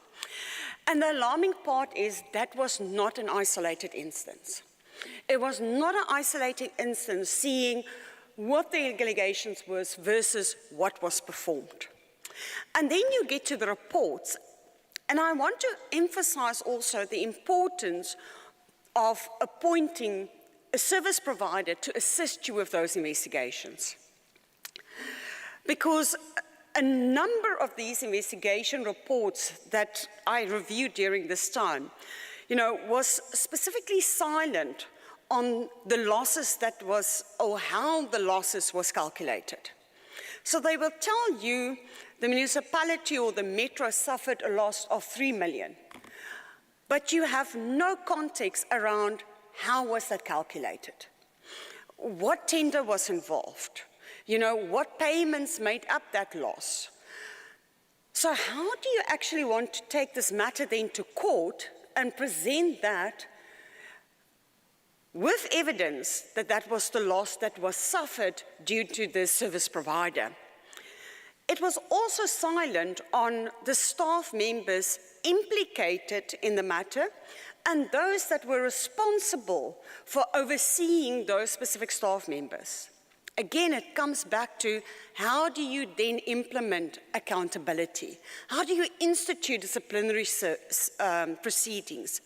And the alarming part is that was not an isolated instance. It was not an isolated instance seeing what the allegations was versus what was performed. And then you get to the reports, and I want to emphasize also the importance of appointing a service provider to assist you with those investigations. Because a number of these investigation reports that I reviewed during this time, you know, was specifically silent on the losses that was, or how the losses was calculated. So they will tell you the municipality or the metro suffered a loss of 3 million, but you have no context around how was that calculated? What tender was involved? You know, what payments made up that loss? So how do you actually want to take this matter then to court and present that with evidence that that was the loss that was suffered due to the service provider? It was also silent on the staff members implicated in the matter and those that were responsible for overseeing those specific staff members. Again, it comes back to how do you then implement accountability? How do you institute disciplinary proceedings?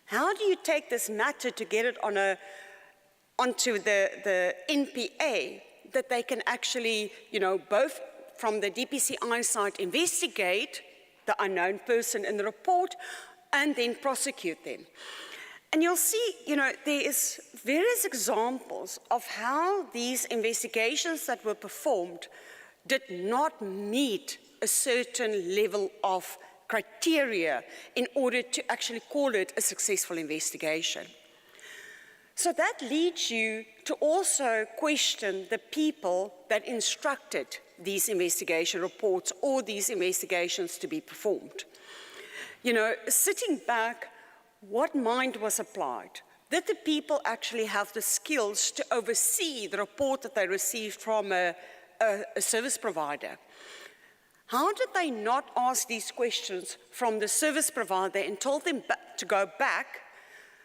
How do you take this matter to get it onto the NPA that they can actually, both from the DPCI side investigate the unknown person in the report and then prosecute them? And you'll see, there is various examples of how these investigations that were performed did not meet a certain level of criteria in order to actually call it a successful investigation. So that leads you to also question the people that instructed these investigation reports or these investigations to be performed. Sitting back, what mind was applied? Did the people actually have the skills to oversee the report that they received from a service provider? How did they not ask these questions from the service provider and told them to go back,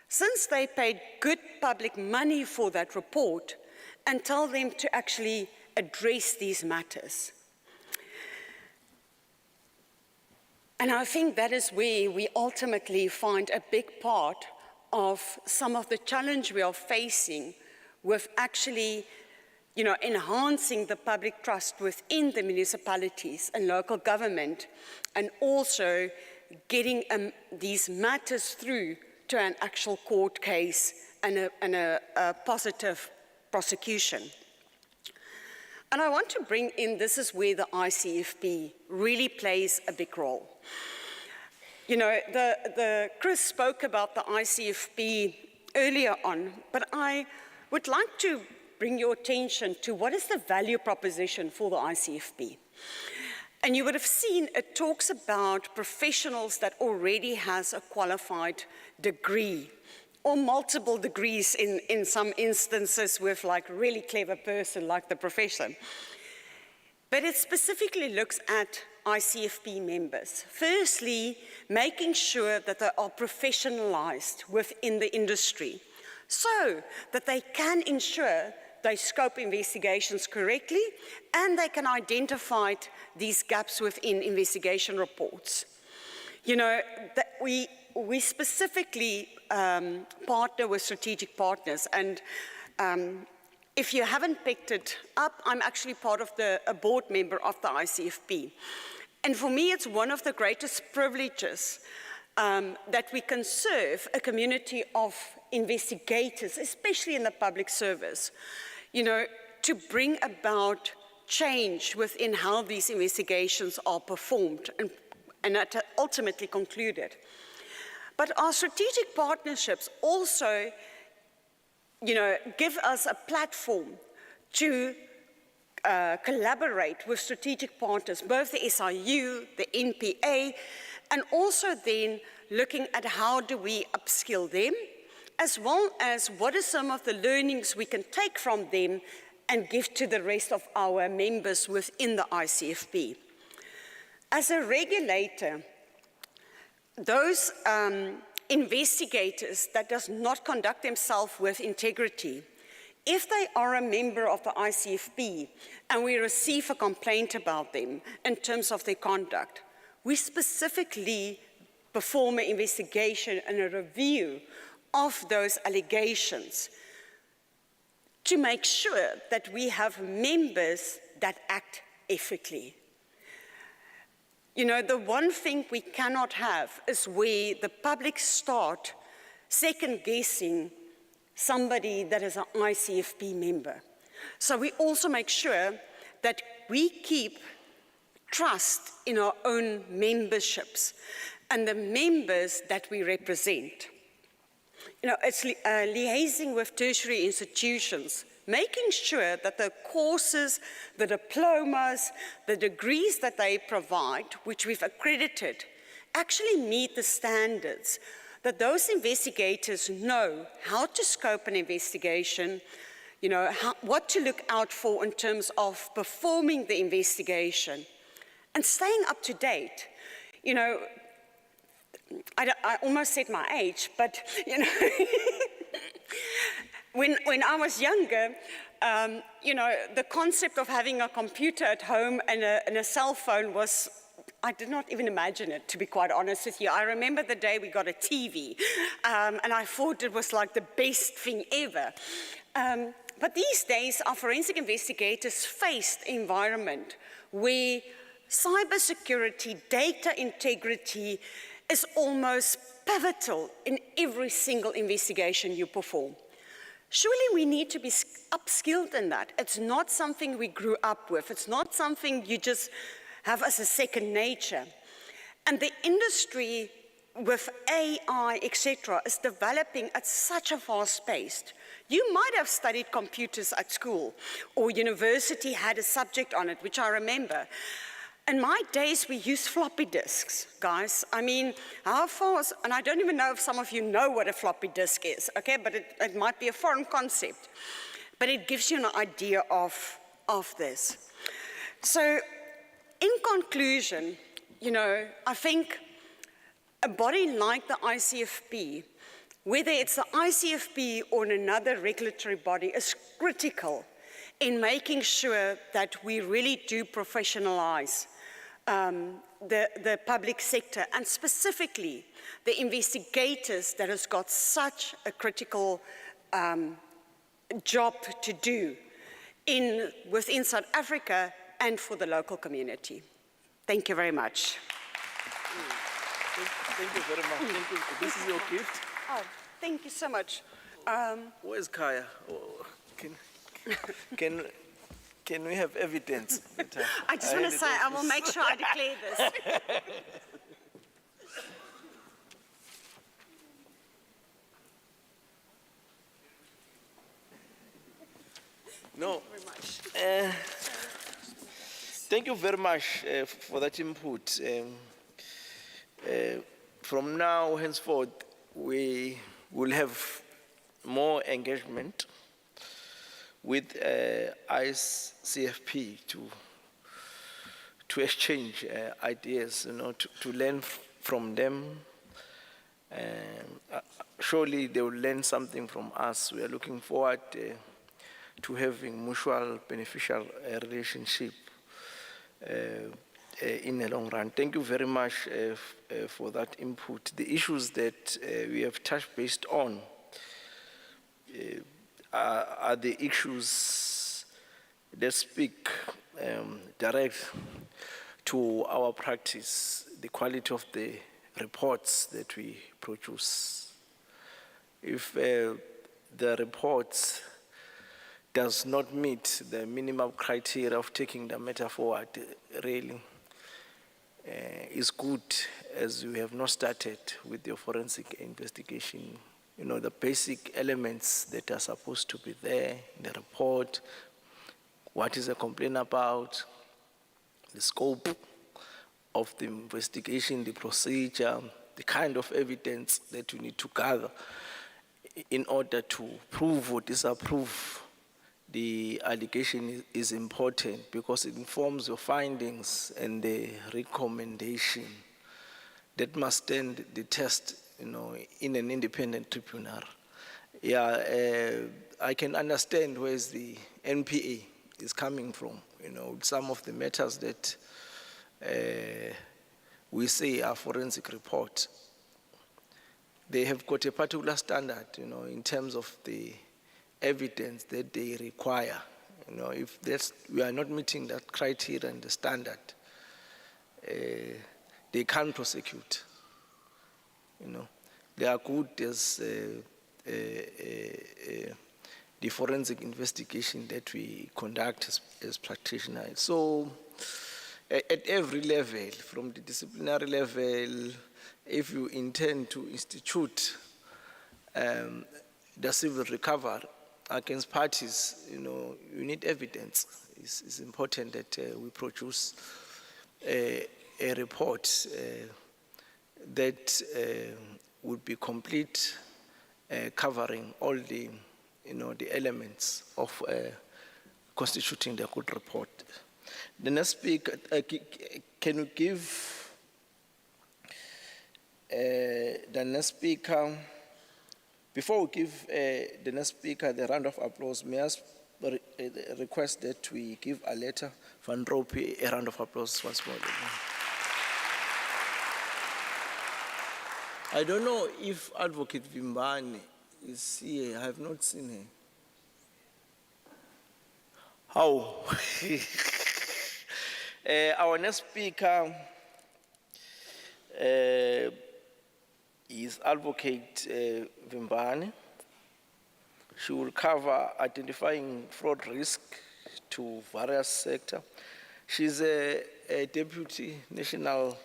since they paid good public money for that report, and tell them to actually address these matters? And I think that is where we ultimately find a big part of some of the challenge we are facing with actually, enhancing the public trust within the municipalities and local government, and also getting these matters through to an actual court case and a positive prosecution. And I want to bring in, this is where the ICFP really plays a big role. Chris spoke about the ICFP earlier on, but I would like to bring your attention to what is the value proposition for the ICFP. And you would have seen it talks about professionals that already has a qualified degree or multiple degrees in some instances with like really clever person like the profession. But it specifically looks at ICFP members. Firstly, making sure that they are professionalized within the industry so that they can ensure they scope investigations correctly and they can identify these gaps within investigation reports. That we specifically partner with strategic partners, and if you haven't picked it up, I'm actually part of a board member of the ICFP. And for me, it's one of the greatest privileges that we can serve a community of investigators, especially in the public service, to bring about change within how these investigations are performed and ultimately concluded. But our strategic partnerships also, give us a platform to collaborate with strategic partners, both the SIU, the NPA, and also then looking at how do we upskill them, as well as what are some of the learnings we can take from them and give to the rest of our members within the ICFP. As a regulator, those investigators that does not conduct themselves with integrity, if they are a member of the ICFP and we receive a complaint about them in terms of their conduct, we specifically perform an investigation and a review of those allegations to make sure that we have members that act ethically. The one thing we cannot have is where the public start second-guessing somebody that is an ICFP member. So we also make sure that we keep trust in our own memberships and the members that we represent. It's liaising with tertiary institutions making sure that the courses, the diplomas, the degrees that they provide, which we've accredited, actually meet the standards, that those investigators know how to scope an investigation, you know, what to look out for in terms of performing the investigation and staying up to date. You know, I almost said my age, but, you know, when I was younger, you know, the concept of having a computer at home and a cell phone was, I did not even imagine it, to be quite honest with you. I remember the day we got a TV, and I thought it was like the best thing ever. But these days, our forensic investigators face the environment where cybersecurity, data integrity is almost pivotal in every single investigation you perform. Surely we need to be upskilled in that. It's not something we grew up with. It's not something you just have as a second nature. And the industry with AI, etc., is developing at such a fast pace. You might have studied computers at school, or university had a subject on it, which I remember. In my days, we used floppy disks, guys. I mean, how fast, and I don't even know if some of you know what a floppy disk is, okay, but it might be a foreign concept. But it gives you an idea of this. So, in conclusion, you know, I think a body like the ICFP, whether it's the ICFP or another regulatory body, is critical in making sure that we really do professionalize the public sector, and specifically the investigators that has got such a critical job to do within South Africa and for the local community. Thank you very much. Thank you very much. Thank you. This is your gift. Oh, thank you so much. Where's Kaya? Oh, can we have evidence? I just want to say, I will make sure I declare this. No. Thank you very much. Thank you very much for that input. From now henceforth, we will have more engagement with ICFP to exchange ideas, you know, to learn from them. Surely they will learn something from us. We are looking forward to having mutual beneficial relationship in the long run. Thank you very much for that input. The issues that we have touched based on are the issues that speak direct to our practice, the quality of the reports that we produce. If the reports does not meet the minimum criteria of taking the matter forward, really, is good, as we have not started with the forensic investigation. You know, the basic elements that are supposed to be there in the report, what is a complaint about, the scope of the investigation, the procedure, the kind of evidence that you need to gather in order to prove or disapprove the allegation is important, because it informs your findings and the recommendation that must stand the test, you know, in an independent tribunal. Yeah, I can understand where the NPA is coming from, you know, some of the matters that we say are forensic report. They have got a particular standard, you know, in terms of the evidence that they require. You know, if we are not meeting that criteria and the standard, they can't prosecute. You know, they are good as the forensic investigation that we conduct as practitioners. So, at every level, from the disciplinary level, if you intend to institute the civil recovery, against parties, you need evidence. It's important that we produce a report that would be complete, covering all the, the elements of constituting the good report. The next speaker, can you give the next speaker, before we give the next speaker the round of applause, may I request that we give Aletta van Rope a round of applause once more. I don't know if Advocate Vimbani is here. I have not seen her. How? Our next speaker is Advocate Vimbani. She will cover identifying fraud risk to various sectors. She's a Deputy National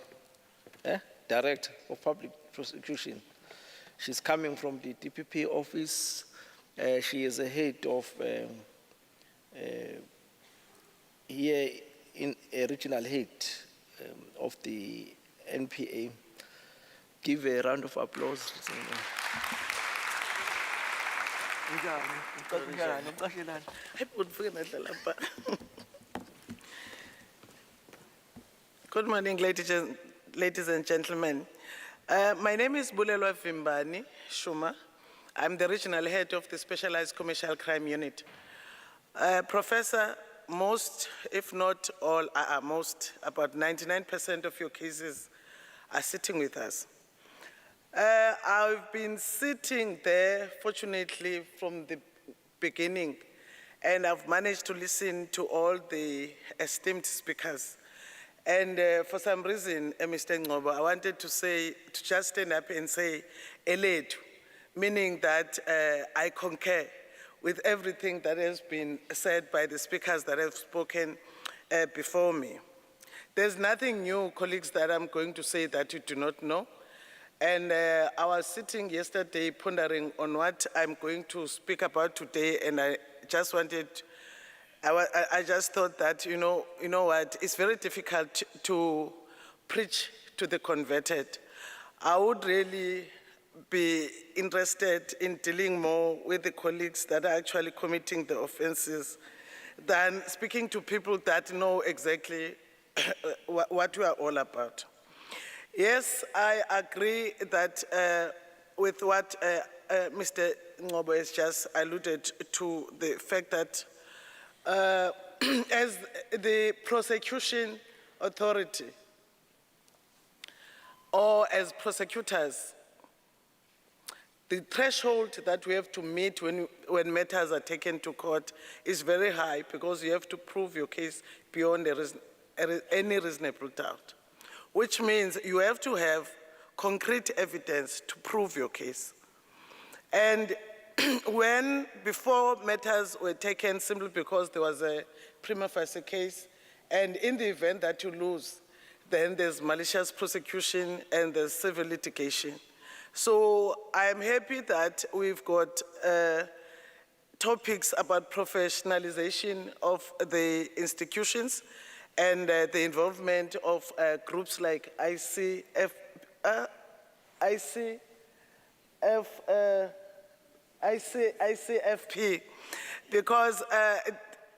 Director of Public Prosecution. She's coming from the DPP office. She is a head of here in a regional head of the NPA. Give a round of applause. Good morning, ladies and gentlemen. My name is Bulelwa Vimbani Shuma. I'm the regional head of the Specialized Commercial Crime Unit. Professor, most, if not all, most, about 99% of your cases are sitting with us. I've been sitting there, fortunately, from the beginning, and I've managed to listen to all the esteemed speakers. And for some reason, Mr. Ngobo, I wanted to just stand up and say, Eletu, meaning that I concur with everything that has been said by the speakers that have spoken before me. There's nothing new, colleagues, that I'm going to say that you do not know. And I was sitting yesterday pondering on what I'm going to speak about today, and I just wanted, I just thought that, you know what, it's very difficult to preach to the converted. I would really be interested in dealing more with the colleagues that are actually committing the offenses than speaking to people that know exactly what we are all about. Yes, I agree that with what Mr. Ngobo has just alluded to, the fact that as the prosecution authority or as prosecutors, the threshold that we have to meet when matters are taken to court is very high, because you have to prove your case beyond any reasonable doubt, which means you have to have concrete evidence to prove your case. And before matters were taken simply because there was a prima facie case, and in the event that you lose, then there's malicious prosecution and there's civil litigation. So I'm happy that we've got topics about professionalization of the institutions and the involvement of groups like ICFP, because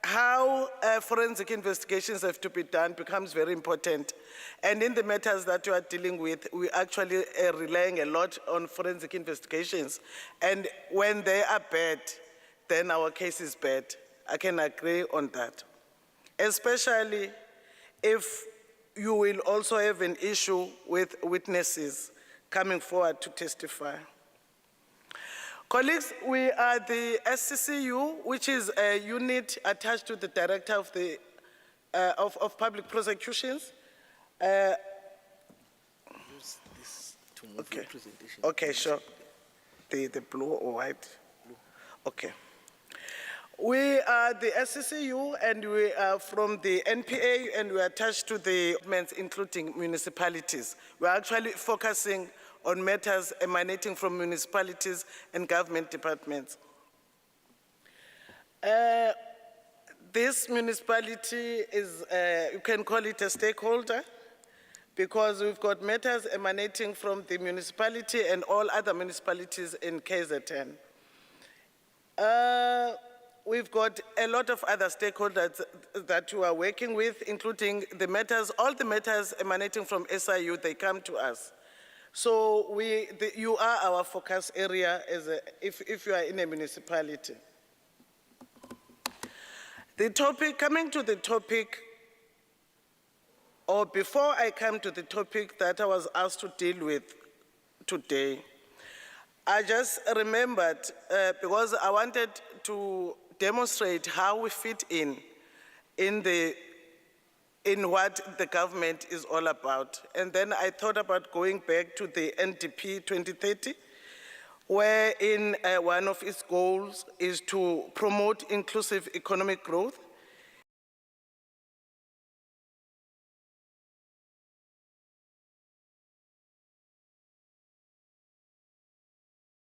how forensic investigations have to be done becomes very important. And in the matters that you are dealing with, we actually are relying a lot on forensic investigations. And when they are bad, then our case is bad. I can agree on that. Especially if you will also have an issue with witnesses coming forward to testify. Colleagues, we are the SCCU, which is a unit attached to the Director of the of Public Prosecutions. Use this to move Okay. your presentation. Okay, sure. The blue or white? Blue. Okay. We are the SCCU, and we are from the NPA, and we are attached to the governments, including municipalities. We are actually focusing on matters emanating from municipalities and government departments. This municipality is, you can call it a stakeholder, because we've got matters emanating from the municipality and all other municipalities in KZN. We've got a lot of other stakeholders that we are working with, including the matters, all the matters emanating from SIU, they come to us. So you are our focus area if you are in a municipality. The topic, coming to the topic, or before I come to the topic that I was asked to deal with today, I just remembered, because I wanted to demonstrate how we fit in what the government is all about. And then I thought about going back to the NDP 2030, wherein one of its goals is to promote inclusive economic growth